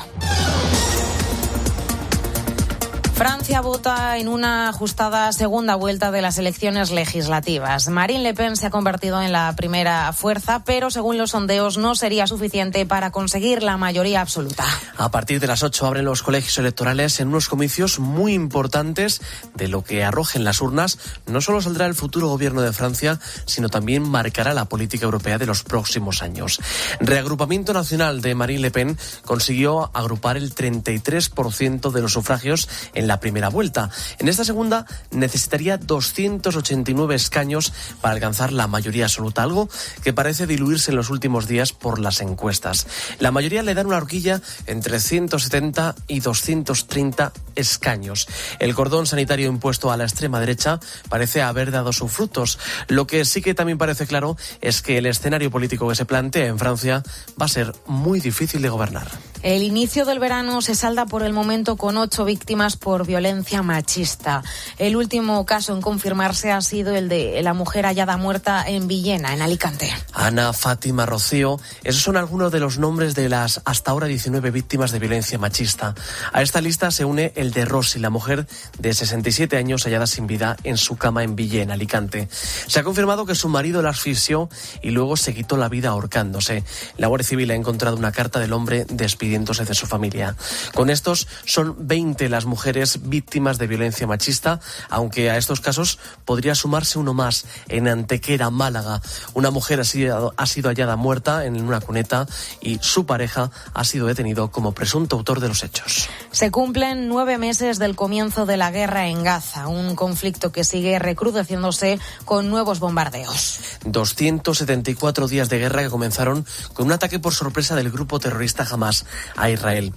Francia vota en una ajustada segunda vuelta de las elecciones legislativas. Marine Le Pen se ha convertido en la primera fuerza, pero según los sondeos no sería suficiente para conseguir la mayoría absoluta. A partir de las 8 abren los colegios electorales en unos comicios muy importantes. De lo que arrojen las urnas no solo saldrá el futuro gobierno de Francia, sino también marcará la política europea de los próximos años. Reagrupamiento Nacional de Marine Le Pen consiguió agrupar el 33% de los sufragios en la primera vuelta. En esta segunda necesitaría 289 escaños para alcanzar la mayoría absoluta, algo que parece diluirse en los últimos días por las encuestas. La mayoría le dan una horquilla entre 170 y 230 escaños. El cordón sanitario impuesto a la extrema derecha parece haber dado sus frutos. Lo que sí que también parece claro es que el escenario político que se plantea en Francia va a ser muy difícil de gobernar. El inicio del verano se salda por el momento con 8 víctimas por violencia machista. El último caso en confirmarse ha sido el de la mujer hallada muerta en Villena, en Alicante. Ana, Fátima, Rocío, esos son algunos de los nombres de las hasta ahora 19 víctimas de violencia machista. A esta lista se une el de Rosy, la mujer de 67 años hallada sin vida en su cama en Villena, Alicante. Se ha confirmado que su marido la asfixió y luego se quitó la vida ahorcándose. La Guardia Civil ha encontrado una carta del hombre despidiéndose de su familia. Con estos son 20 las mujeres víctimas de violencia machista, aunque a estos casos podría sumarse uno más en Antequera, Málaga. Una mujer ha sido hallada muerta en una cuneta y su pareja ha sido detenido como presunto autor de los hechos. Se cumplen 9 meses del comienzo de la guerra en Gaza, un conflicto que sigue recrudeciéndose con nuevos bombardeos. 274 días de guerra que comenzaron con un ataque por sorpresa del grupo terrorista Hamás a Israel.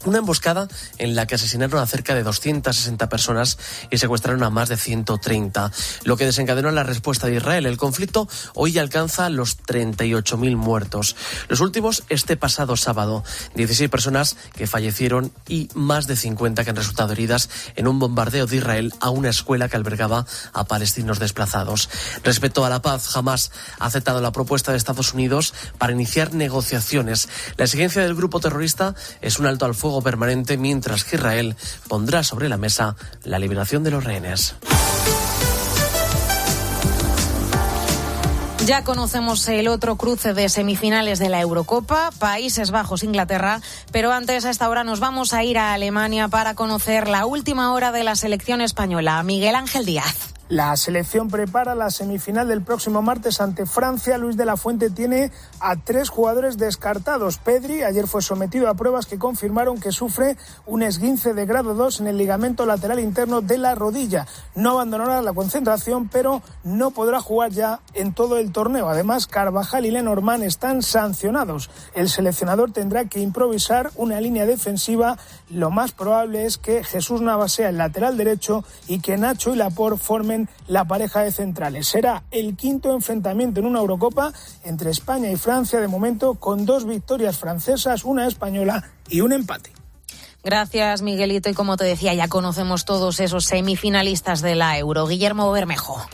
Una emboscada en la que asesinaron a cerca de 260 personas y secuestraron a más de 130, lo que desencadenó la respuesta de Israel. El conflicto hoy ya alcanza los 38.000 muertos. Los últimos este pasado sábado, 16 personas que fallecieron y más de 50 que han resultado heridas en un bombardeo de Israel a una escuela que albergaba a palestinos desplazados. Respecto a la paz, Hamás ha aceptado la propuesta de Estados Unidos para iniciar negociaciones. La exigencia del grupo terrorista es un alto al fuego permanente, mientras que Israel pondrá sobre la mesa la liberación de los rehenes. Ya conocemos el otro cruce de semifinales de la Eurocopa, Países Bajos-Inglaterra, pero antes a esta hora nos vamos a ir a Alemania para conocer la última hora de la selección española. Miguel Ángel Díaz. La selección prepara la semifinal del próximo martes ante Francia. Luis de la Fuente tiene a 3 jugadores descartados. Pedri ayer fue sometido a pruebas que confirmaron que sufre un esguince de grado 2 en el ligamento lateral interno de la rodilla. No abandonará la concentración, pero no podrá jugar ya en todo el torneo. Además, Carvajal y Lenormand están sancionados. El seleccionador tendrá que improvisar una línea defensiva. Lo más probable es que Jesús Navas sea el lateral derecho y que Nacho y Laporte formen la pareja de centrales. Será el 5º enfrentamiento en una Eurocopa entre España y Francia, de momento con 2 victorias francesas, una española y un empate. Gracias, Miguelito. Y como te decía, ya conocemos todos esos semifinalistas de la Euro. Guillermo Bermejo.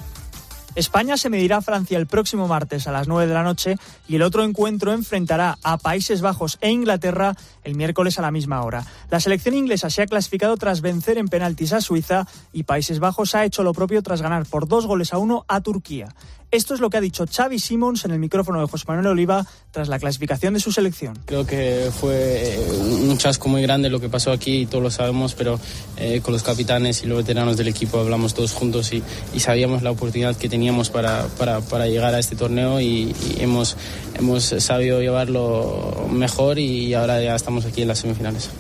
España se medirá a Francia el próximo martes a las 9 de la noche y el otro encuentro enfrentará a Países Bajos e Inglaterra el miércoles a la misma hora. La selección inglesa se ha clasificado tras vencer en penaltis a Suiza y Países Bajos ha hecho lo propio tras ganar por 2-1 a Turquía. Esto es lo que ha dicho Xavi Simons en el micrófono de José Manuel Oliva tras la clasificación de su selección. Creo que fue un chasco muy grande lo que pasó aquí, todos lo sabemos, pero con los capitanes y los veteranos del equipo hablamos todos juntos y sabíamos la oportunidad que teníamos para llegar a este torneo y hemos sabido llevarlo mejor y ahora ya estamos aquí en las semifinales.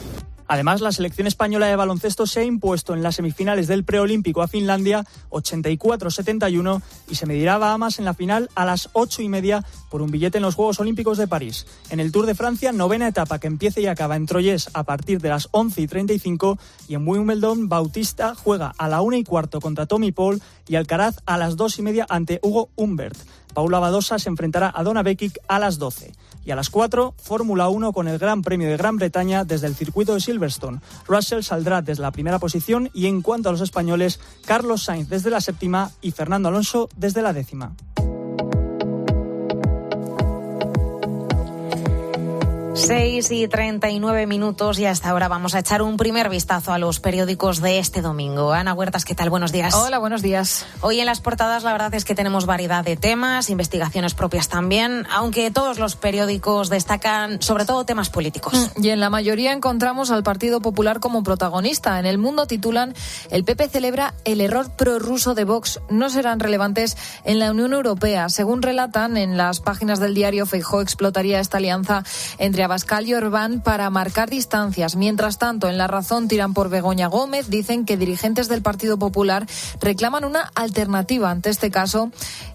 Además, la selección española de baloncesto se ha impuesto en las semifinales del preolímpico a Finlandia 84-71 y se medirá a Bahamas en la final a las 8:30 por un billete en los Juegos Olímpicos de París. En el Tour de Francia, 9ª etapa que empieza y acaba en Troyes a partir de las 11:35 y en Wimbledon, Bautista juega a la 1:15 contra Tommy Paul y Alcaraz a las 2:30 ante Hugo Humbert. Paula Badosa se enfrentará a Donna Bekic a las 12. Y a las 4, Fórmula 1 con el Gran Premio de Gran Bretaña desde el circuito de Silverstone. Russell saldrá desde la primera posición y en cuanto a los españoles, Carlos Sainz desde la 7ª y Fernando Alonso desde la 10ª. 6:39 y hasta ahora vamos a echar un primer vistazo a los periódicos de este domingo. Ana Huertas, ¿qué tal? Buenos días. Hola, buenos días. Hoy en las portadas la verdad es que tenemos variedad de temas, investigaciones propias también, aunque todos los periódicos destacan sobre todo temas políticos. Y en la mayoría encontramos al Partido Popular como protagonista. En El Mundo titulan: el PP celebra el error prorruso de Vox. No serán relevantes en la Unión Europea. Según relatan en las páginas del diario, Feijóo explotaría esta alianza entre Abascal y Orbán para marcar distancias. Mientras tanto, en La Razón tiran por Begoña Gómez. Dicen que dirigentes del Partido Popular reclaman una alternativa ante este caso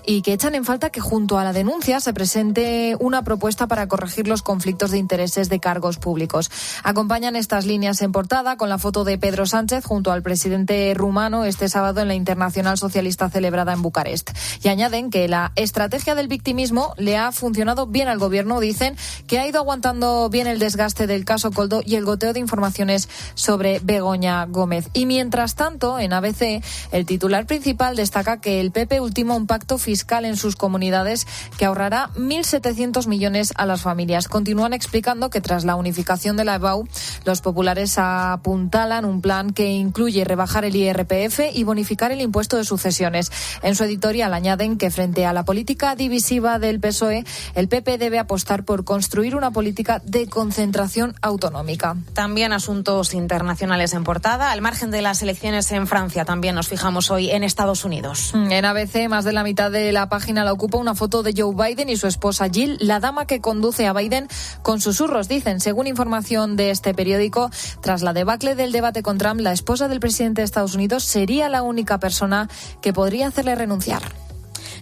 y que echan en falta que junto a la denuncia se presente una propuesta para corregir los conflictos de intereses de cargos públicos. Acompañan estas líneas en portada con la foto de Pedro Sánchez junto al presidente rumano este sábado en la Internacional Socialista celebrada en Bucarest. Y añaden que la estrategia del victimismo le ha funcionado bien al gobierno. Dicen que ha ido aguantando bien el desgaste del caso Koldo y el goteo de informaciones sobre Begoña Gómez. Y mientras tanto, en ABC, el titular principal destaca que el PP ultima un pacto fiscal en sus comunidades que ahorrará 1.700 millones a las familias. Continúan explicando que tras la unificación de la EBAU, los populares apuntalan un plan que incluye rebajar el IRPF y bonificar el impuesto de sucesiones. En su editorial añaden que frente a la política divisiva del PSOE, el PP debe apostar por construir una política de concentración autonómica. También asuntos internacionales en portada. Al margen de las elecciones en Francia, también nos fijamos hoy en Estados Unidos. En ABC, más de la mitad de la página la ocupa una foto de Joe Biden y su esposa Jill, la dama que conduce a Biden con susurros, dicen. Según información de este periódico, tras la debacle del debate con Trump, la esposa del presidente de Estados Unidos sería la única persona que podría hacerle renunciar.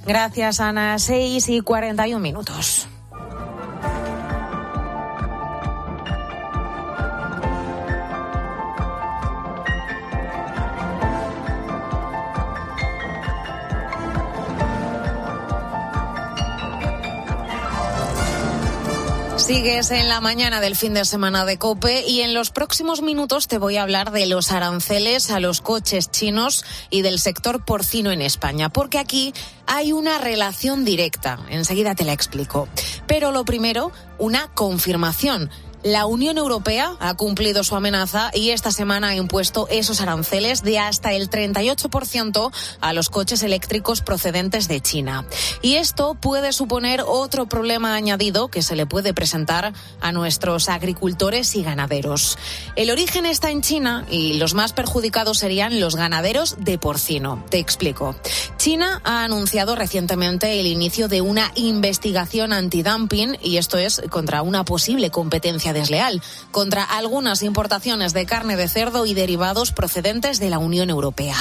Gracias, Ana. 6:41. Sigues en la mañana del fin de semana de COPE y en los próximos minutos te voy a hablar de los aranceles a los coches chinos y del sector porcino en España, porque aquí hay una relación directa. Enseguida te la explico. Pero lo primero, una confirmación. La Unión Europea ha cumplido su amenaza y esta semana ha impuesto esos aranceles de hasta el 38% a los coches eléctricos procedentes de China. Y esto puede suponer otro problema añadido que se le puede presentar a nuestros agricultores y ganaderos. El origen está en China y los más perjudicados serían los ganaderos de porcino. Te explico. China ha anunciado recientemente el inicio de una investigación antidumping, y esto es contra una posible competencia desleal, contra algunas importaciones de carne de cerdo y derivados procedentes de la Unión Europea.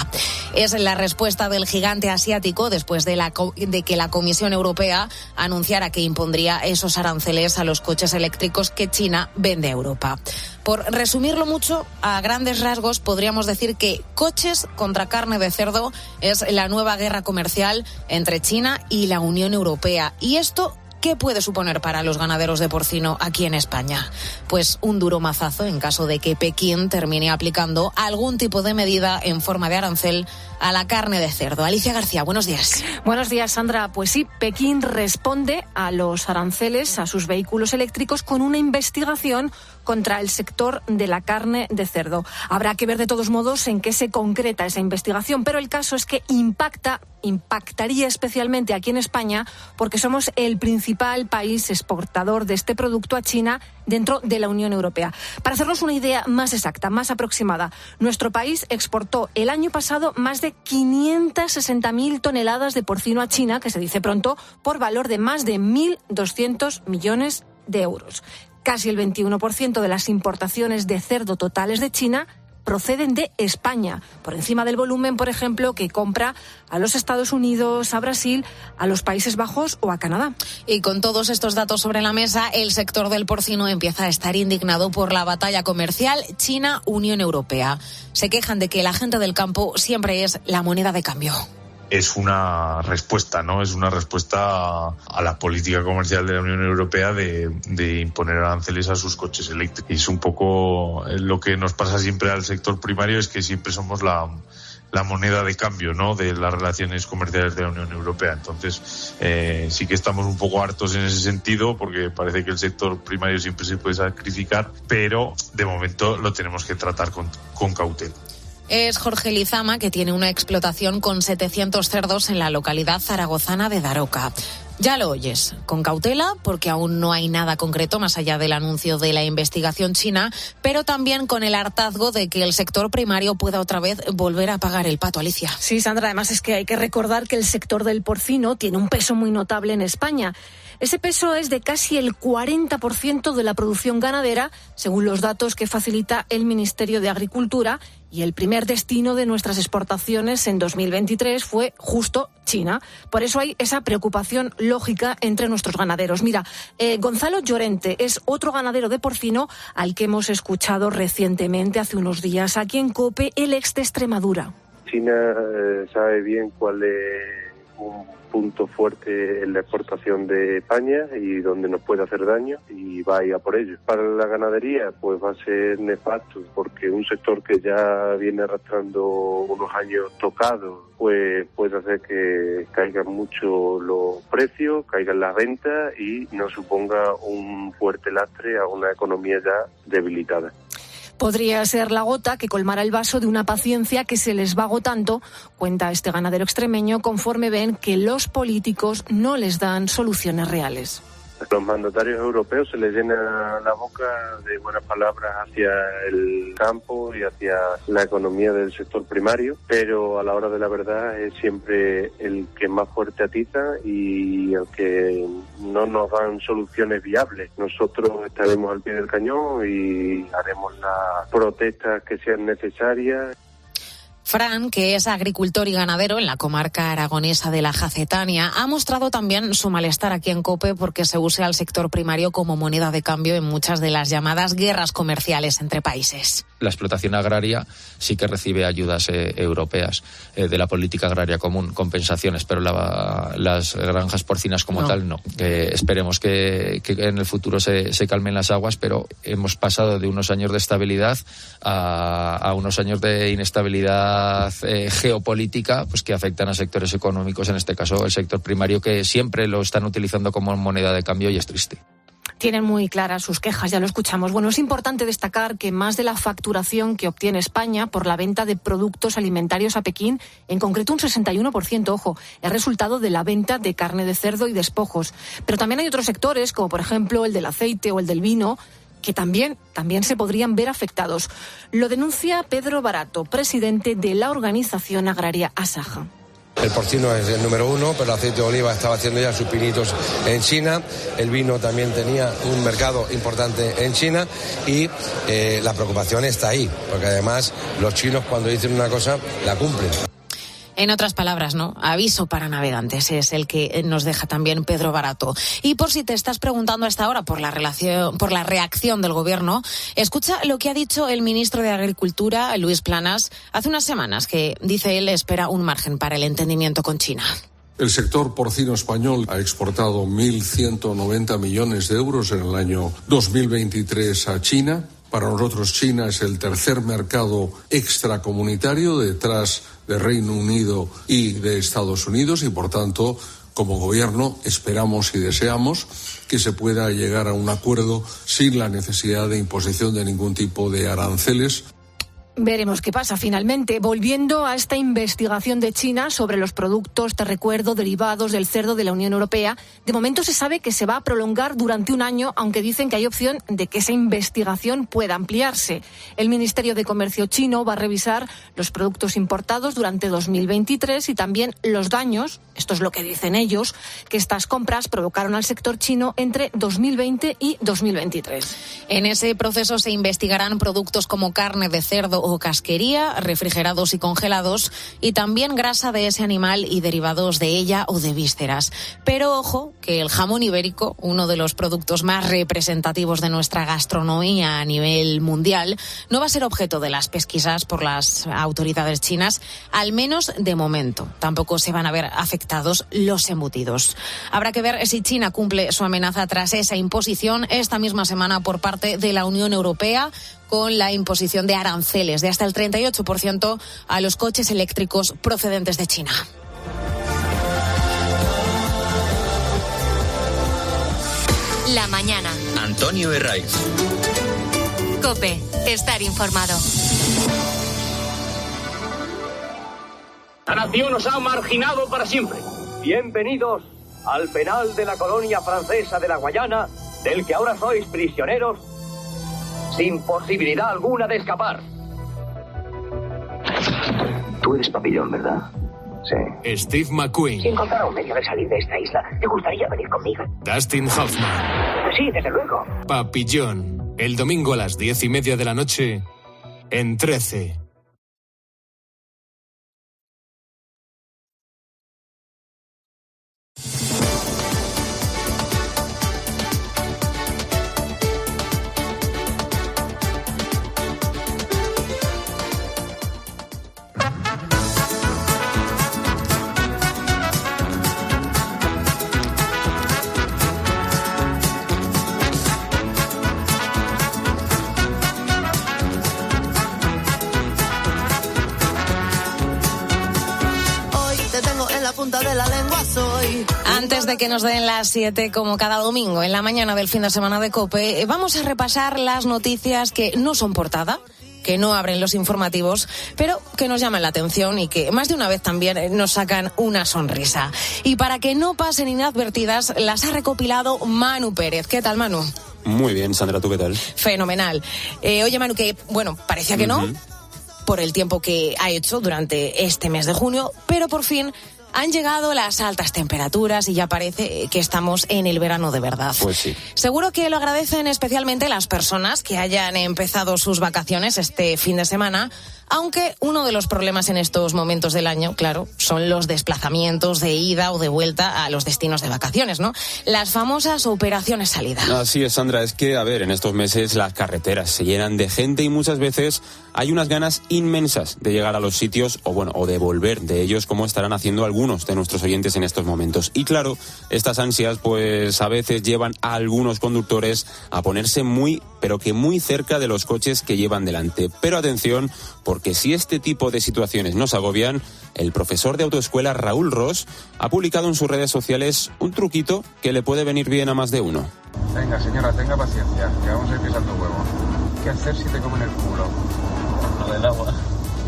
Es la respuesta del gigante asiático después de que la Comisión Europea anunciara que impondría esos aranceles a los coches eléctricos que China vende a Europa. Por resumirlo mucho, a grandes rasgos podríamos decir que coches contra carne de cerdo es la nueva guerra comercial entre China y la Unión Europea. Y esto, ¿qué puede suponer para los ganaderos de porcino aquí en España? Pues un duro mazazo en caso de que Pekín termine aplicando algún tipo de medida en forma de arancel a la carne de cerdo. Alicia García, buenos días. Buenos días, Sandra. Pues sí, Pekín responde a los aranceles a sus vehículos eléctricos con una investigación contra el sector de la carne de cerdo. Habrá que ver de todos modos en qué se concreta esa investigación, pero el caso es que impactaría especialmente aquí en España porque somos el principal país exportador de este producto a China dentro de la Unión Europea. Para hacernos una idea más exacta, más aproximada, nuestro país exportó el año pasado más de 560.000 toneladas de porcino a China, que se dice pronto, por valor de más de 1.200 millones de euros. Casi el 21% de las importaciones de cerdo totales de China proceden de España, por encima del volumen, por ejemplo, que compra a los Estados Unidos, a Brasil, a los Países Bajos o a Canadá. Y con todos estos datos sobre la mesa, el sector del porcino empieza a estar indignado por la batalla comercial China-Unión Europea. Se quejan de que la gente del campo siempre es la moneda de cambio. Es una respuesta, ¿no? Es una respuesta a la política comercial de la Unión Europea de imponer aranceles a sus coches eléctricos. Y es un poco lo que nos pasa siempre al sector primario, es que siempre somos la moneda de cambio, ¿no?, de las relaciones comerciales de la Unión Europea. Entonces, sí que estamos un poco hartos en ese sentido, porque parece que el sector primario siempre se puede sacrificar, pero de momento lo tenemos que tratar con cautela. Es Jorge Lizama, que tiene una explotación con 700 cerdos en la localidad zaragozana de Daroca. Ya lo oyes, con cautela, porque aún no hay nada concreto más allá del anuncio de la investigación china, pero también con el hartazgo de que el sector primario pueda otra vez volver a pagar el pato, Alicia. Sí, Sandra, además es que hay que recordar que el sector del porcino tiene un peso muy notable en España. Ese peso es de casi el 40% de la producción ganadera, según los datos que facilita el Ministerio de Agricultura, y el primer destino de nuestras exportaciones en 2023 fue justo China. Por eso hay esa preocupación lógica entre nuestros ganaderos. Mira, Gonzalo Llorente es otro ganadero de porcino al que hemos escuchado recientemente, hace unos días, aquí en COPE, el ex de Extremadura. China sabe bien cuál es un punto fuerte en la exportación de España y donde nos puede hacer daño, y va a ir a por ello. Para la ganadería pues va a ser nefasto, porque un sector que ya viene arrastrando unos años tocados pues puede hacer que caigan mucho los precios, caigan las ventas y nos suponga un fuerte lastre a una economía ya debilitada. Podría ser la gota que colmara el vaso de una paciencia que se les va agotando, cuenta este ganadero extremeño, conforme ven que los políticos no les dan soluciones reales. Los mandatarios europeos se les llena la boca de buenas palabras hacia el campo y hacia la economía del sector primario, pero a la hora de la verdad es siempre el que más fuerte atiza y el que no nos dan soluciones viables. Nosotros estaremos al pie del cañón y haremos las protestas que sean necesarias. Fran, que es agricultor y ganadero en la comarca aragonesa de la Jacetania, ha mostrado también su malestar aquí en COPE porque se usa al sector primario como moneda de cambio en muchas de las llamadas guerras comerciales entre países. La explotación agraria sí que recibe ayudas europeas de la política agraria común, compensaciones, pero las granjas porcinas como tal no. Esperemos que en el futuro se calmen las aguas, pero hemos pasado de unos años de estabilidad a unos años de inestabilidad geopolítica, pues que afectan a sectores económicos, en este caso el sector primario, que siempre lo están utilizando como moneda de cambio, y es triste. Tienen muy claras sus quejas, ya lo escuchamos. Bueno, es importante destacar que más de la facturación que obtiene España por la venta de productos alimentarios a Pekín, en concreto un 61%, ojo, es resultado de la venta de carne de cerdo y despojos. Pero también hay otros sectores, como por ejemplo el del aceite o el del vino, que también se podrían ver afectados. Lo denuncia Pedro Barato, presidente de la organización agraria Asaja. El porcino es el número 1, pero el aceite de oliva estaba haciendo ya sus pinitos en China. El vino también tenía un mercado importante en China y la preocupación está ahí, porque además los chinos cuando dicen una cosa la cumplen. En otras palabras, ¿no? Aviso para navegantes es el que nos deja también Pedro Barato. Y por si te estás preguntando hasta ahora por la reacción del gobierno, escucha lo que ha dicho el ministro de Agricultura, Luis Planas, hace unas semanas, que dice él espera un margen para el entendimiento con China. El sector porcino español ha exportado 1.190 millones de euros en el año 2023 a China. Para nosotros China es el tercer mercado extracomunitario detrás de Reino Unido y de Estados Unidos, y por tanto, como gobierno, esperamos y deseamos que se pueda llegar a un acuerdo sin la necesidad de imposición de ningún tipo de aranceles. Veremos qué pasa finalmente. Volviendo a esta investigación de China sobre los productos, te recuerdo, derivados del cerdo de la Unión Europea, de momento se sabe que se va a prolongar durante un año, aunque dicen que hay opción de que esa investigación pueda ampliarse. El Ministerio de Comercio chino va a revisar los productos importados durante 2023 y también los daños, esto es lo que dicen ellos, que estas compras provocaron al sector chino entre 2020 y 2023. En ese proceso se investigarán productos como carne de cerdo o casquería, refrigerados y congelados, y también grasa de ese animal y derivados de ella o de vísceras. Pero ojo, que el jamón ibérico, uno de los productos más representativos de nuestra gastronomía a nivel mundial, no va a ser objeto de las pesquisas por las autoridades chinas, al menos de momento. Tampoco se van a ver afectados los embutidos. Habrá que ver si China cumple su amenaza tras esa imposición esta misma semana por parte de la Unión Europea, con la imposición de aranceles de hasta el 38% a los coches eléctricos procedentes de China. La mañana. Antonio Herraiz. COPE. Estar informado. La nación os ha marginado para siempre. Bienvenidos al penal de la colonia francesa de la Guayana, del que ahora sois prisioneros, sin posibilidad alguna de escapar. Tú eres Papillón, ¿verdad? Sí. Steve McQueen. Si encontrara un medio de salir de esta isla, ¿te gustaría venir conmigo? Dustin Hoffman. Sí, desde luego. Papillón. El domingo a las 10:30 de la noche, en 13. Antes de que nos den las 7, como cada domingo, en la mañana del fin de semana de COPE, vamos a repasar las noticias que no son portada, que no abren los informativos, pero que nos llaman la atención y que más de una vez también nos sacan una sonrisa. Y para que no pasen inadvertidas, las ha recopilado Manu Pérez. ¿Qué tal, Manu? Muy bien, Sandra, ¿tú qué tal? Fenomenal. Oye, Manu, que, bueno, parecía que no, por el tiempo que ha hecho durante este mes de junio, pero por fin han llegado las altas temperaturas y ya parece que estamos en el verano de verdad. Pues sí. Seguro que lo agradecen especialmente las personas que hayan empezado sus vacaciones este fin de semana, aunque uno de los problemas en estos momentos del año, claro, son los desplazamientos de ida o de vuelta a los destinos de vacaciones, ¿no? Las famosas operaciones salida. Así es, Sandra, es que, a ver, en estos meses las carreteras se llenan de gente y muchas veces hay unas ganas inmensas de llegar a los sitios o de volver de ellos, como estarán haciendo algunos de nuestros oyentes en estos momentos. Y claro, estas ansias pues a veces llevan a algunos conductores a ponerse muy, pero que muy cerca de los coches que llevan delante. Pero atención, porque si este tipo de situaciones nos agobian, el profesor de autoescuela Raúl Ros ha publicado en sus redes sociales un truquito que le puede venir bien a más de uno. Venga, señora, tenga paciencia, que vamos a ir pisando huevos. ¿Qué hacer si te comen el culo? Lo del agua.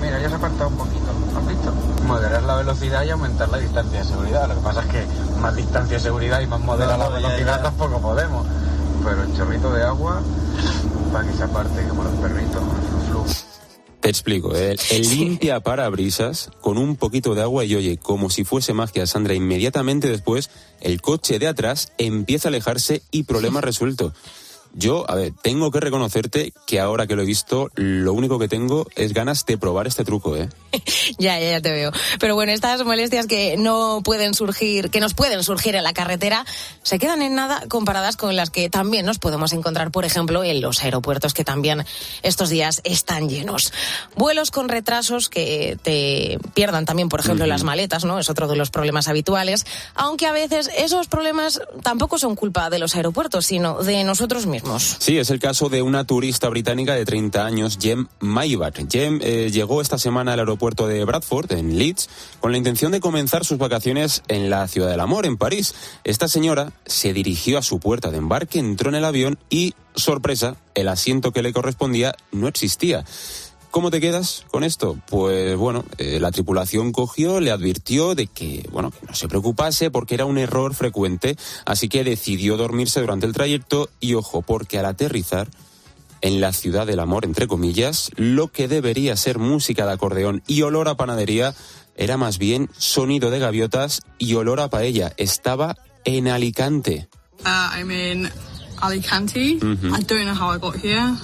Mira, ya se ha apartado un poquito, ¿has visto? Moderar la velocidad y aumentar la distancia de seguridad. Lo que pasa es que más distancia de seguridad y más moderar la velocidad tampoco podemos. Pero el chorrito de agua, para que se aparte como los perritos, Te explico, el limpia parabrisas con un poquito de agua y oye, como si fuese magia, Sandra, inmediatamente después el coche de atrás empieza a alejarse y problema resuelto. Yo, a ver, tengo que reconocerte que ahora que lo he visto, lo único que tengo es ganas de probar este truco, ¿eh? Ya te veo. Pero bueno, estas molestias que nos pueden surgir en la carretera, se quedan en nada comparadas con las que también nos podemos encontrar, por ejemplo, en los aeropuertos, que también estos días están llenos. Vuelos con retrasos que te pierdan también, por ejemplo, las maletas, ¿no? Es otro de los problemas habituales, aunque a veces esos problemas tampoco son culpa de los aeropuertos, sino de nosotros mismos. Sí, es el caso de una turista británica de 30 años, Jem Maybat. Jem llegó esta semana al aeropuerto de Bradford, en Leeds, con la intención de comenzar sus vacaciones en la Ciudad del Amor, en París. Esta señora se dirigió a su puerta de embarque, entró en el avión y, sorpresa, el asiento que le correspondía no existía. ¿Cómo te quedas con esto? Pues bueno, la tripulación cogió, le advirtió de que no se preocupase porque era un error frecuente, así que decidió dormirse durante el trayecto y ojo, porque al aterrizar en la Ciudad del Amor, entre comillas, lo que debería ser música de acordeón y olor a panadería era más bien sonido de gaviotas y olor a paella. Estaba en Alicante. I'm in Alicante. I don't know how I got here.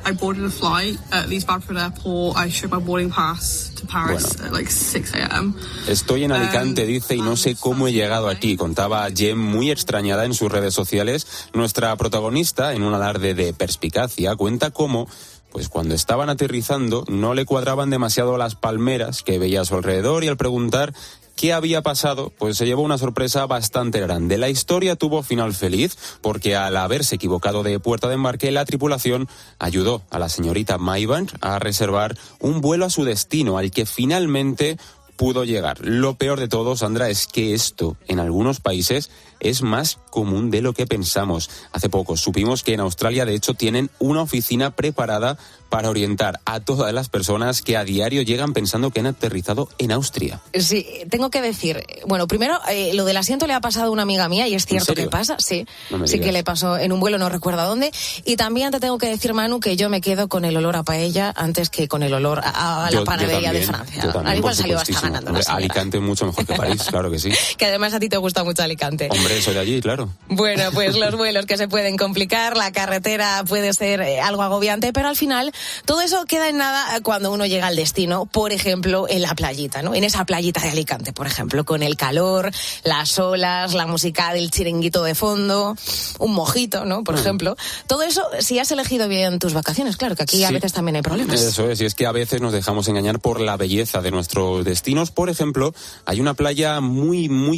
I boarded a flight at Leeds Bradford Airport. I showed my boarding pass to Paris at like 6 a.m. Estoy en Alicante, dice, y no sé cómo he llegado aquí. Contaba Jem muy extrañada en sus redes sociales. Nuestra protagonista, en un alarde de perspicacia, cuenta cómo, pues cuando estaban aterrizando, no le cuadraban demasiado las palmeras que veía a su alrededor y al preguntar ¿Qué había pasado? Pues se llevó una sorpresa bastante grande. La historia tuvo final feliz porque al haberse equivocado de puerta de embarque, la tripulación ayudó a la señorita Maibach a reservar un vuelo a su destino, al que finalmente pudo llegar. Lo peor de todo, Sandra, es que esto en algunos países es más común de lo que pensamos. Hace poco supimos que en Australia, de hecho, tienen una oficina preparada para orientar a todas las personas que a diario llegan pensando que han aterrizado en Austria. Sí, tengo que decir, bueno, primero, lo del asiento le ha pasado a una amiga mía y es cierto que pasa, sí. No sí que le pasó en un vuelo, no recuerdo a dónde. Y también te tengo que decir, Manu, que yo me quedo con el olor a paella antes que con el olor a la panadería de Francia. Al igual salió hasta ganando la señora. Alicante es mucho mejor que París, claro que sí. Que además a ti te gusta mucho Alicante. Hombre, soy de allí, claro. Bueno, pues los vuelos que se pueden complicar, la carretera puede ser algo agobiante, pero al final todo eso queda en nada cuando uno llega al destino, por ejemplo, en la playita, ¿no? En esa playita de Alicante, por ejemplo, con el calor, las olas, la música del chiringuito de fondo, un mojito, ¿no? Por ejemplo. Todo eso, si has elegido bien tus vacaciones, claro, que aquí a veces también hay problemas. Eso es, y es que a veces nos dejamos engañar por la belleza de nuestros destinos. Por ejemplo, hay una playa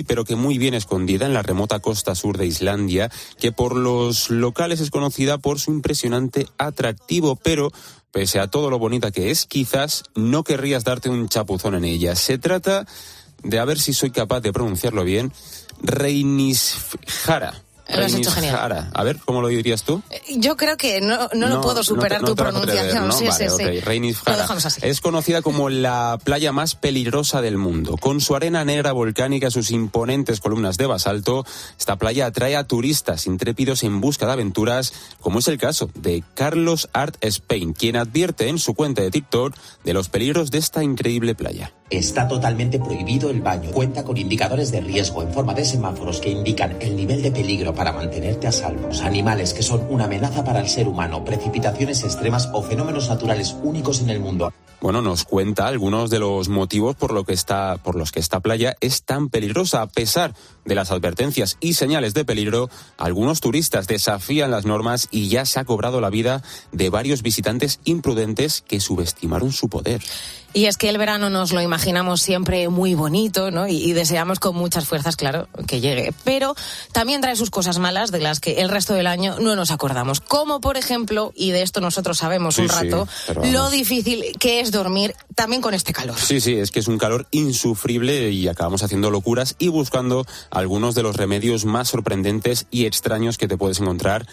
pero que muy bien escondida en la remota costa sur de Islandia, que por los locales es conocida por su impresionante atractivo, pero pese a todo lo bonita que es, quizás no querrías darte un chapuzón en ella. Se trata de, a ver si soy capaz de pronunciarlo bien, Reynisfjara. Lo has hecho genial. A ver, ¿cómo lo dirías tú? Yo creo que no lo puedo superar tu pronunciación. ¿No? Sí, vale, sí. Reynisfjara. Lo dejamos así. Es conocida como la playa más peligrosa del mundo. Con su arena negra volcánica, sus imponentes columnas de basalto, esta playa atrae a turistas intrépidos en busca de aventuras, como es el caso de Carlos Art Spain, quien advierte en su cuenta de TikTok de los peligros de esta increíble playa. Está totalmente prohibido el baño. Cuenta con indicadores de riesgo en forma de semáforos que indican el nivel de peligro para mantenerte a salvo. Los animales que son una amenaza para el ser humano, precipitaciones extremas o fenómenos naturales únicos en el mundo. Bueno, nos cuenta algunos de los motivos por los que esta playa es tan peligrosa. A pesar de las advertencias y señales de peligro, algunos turistas desafían las normas y ya se ha cobrado la vida de varios visitantes imprudentes que subestimaron su poder. Y es que el verano nos lo imaginamos siempre muy bonito, ¿no? Y deseamos con muchas fuerzas, claro, que llegue. Pero también trae sus cosas malas de las que el resto del año no nos acordamos. Como, por ejemplo, y de esto nosotros sabemos un rato, lo difícil que es dormir también con este calor. Sí, es que es un calor insufrible y acabamos haciendo locuras y buscando algunos de los remedios más sorprendentes y extraños que te puedes encontrar.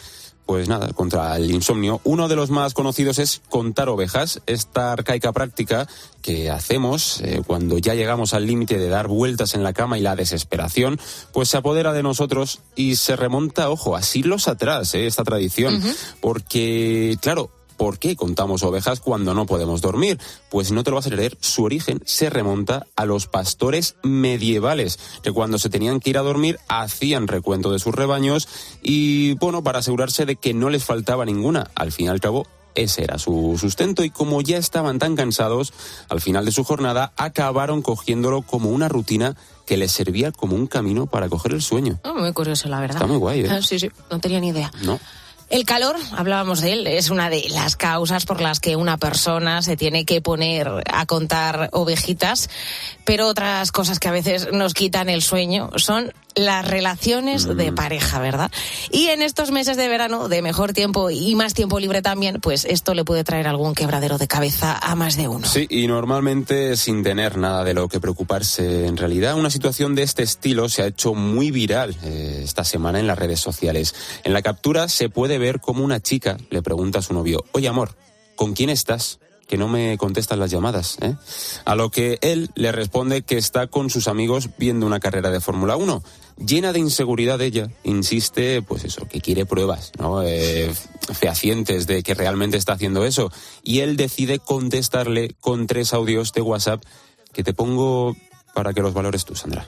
Pues nada, contra el insomnio. Uno de los más conocidos es contar ovejas, esta arcaica práctica que hacemos cuando ya llegamos al límite de dar vueltas en la cama y la desesperación, pues se apodera de nosotros y se remonta, ojo, a siglos atrás, esta tradición. Porque, claro, ¿por qué contamos ovejas cuando no podemos dormir? Pues no te lo vas a creer, su origen se remonta a los pastores medievales, que cuando se tenían que ir a dormir hacían recuento de sus rebaños y, bueno, para asegurarse de que no les faltaba ninguna. Al fin y al cabo, ese era su sustento y como ya estaban tan cansados, al final de su jornada acabaron cogiéndolo como una rutina que les servía como un camino para coger el sueño. Muy curioso, la verdad. Está muy guay, ¿eh? Sí, no tenía ni idea. No. El calor, hablábamos de él, es una de las causas por las que una persona se tiene que poner a contar ovejitas, pero otras cosas que a veces nos quitan el sueño son las relaciones de pareja, ¿verdad? Y en estos meses de verano, de mejor tiempo y más tiempo libre también, pues esto le puede traer algún quebradero de cabeza a más de uno. Sí, y normalmente sin tener nada de lo que preocuparse. En realidad, una situación de este estilo se ha hecho muy viral esta semana en las redes sociales. En la captura se puede ver cómo una chica le pregunta a su novio: oye, amor, ¿con quién estás? Que no me contestan las llamadas, ¿eh? A lo que él le responde que está con sus amigos viendo una carrera de Fórmula 1. Llena de inseguridad ella, insiste, pues eso, que quiere pruebas, ¿no? Fehacientes de que realmente está haciendo eso. Y él decide contestarle con 3 audios de WhatsApp que te pongo para que los valores tú, Sandra.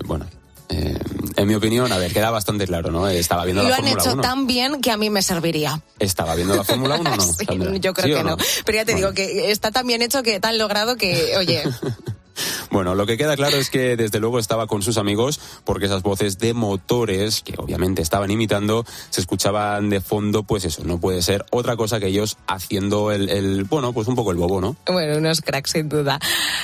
Bueno, en mi opinión, a ver, queda bastante claro, ¿no? Estaba viendo la Fórmula 1. Lo han hecho tan bien que a mí me serviría. ¿Estaba viendo la Fórmula 1 o no? Sí, yo creo que no. Pero ya te digo que está tan bien hecho, que tan logrado que, oye, Bueno, lo que queda claro es que desde luego estaba con sus amigos, porque esas voces de motores, que obviamente estaban imitando, se escuchaban de fondo, pues eso, no puede ser otra cosa que ellos haciendo bueno, pues un poco el bobo, ¿no? Bueno, unos cracks sin duda.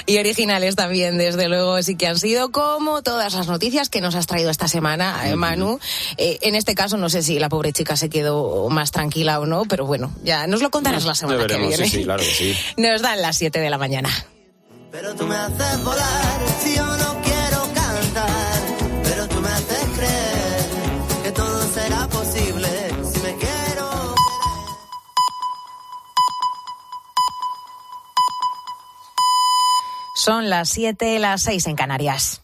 Y originales también, desde luego, sí que han sido, como todas las noticias que nos has traído esta semana, Manu. En este caso, no sé si la pobre chica se quedó más tranquila o no, pero bueno, ya nos lo contarás la semana que viene. Sí, claro que sí. Nos dan las 7 de la mañana. Pero tú me haces volar, si yo no quiero cantar, pero tú me haces creer que todo será posible si me quiero. Son las 7, las 6 en Canarias.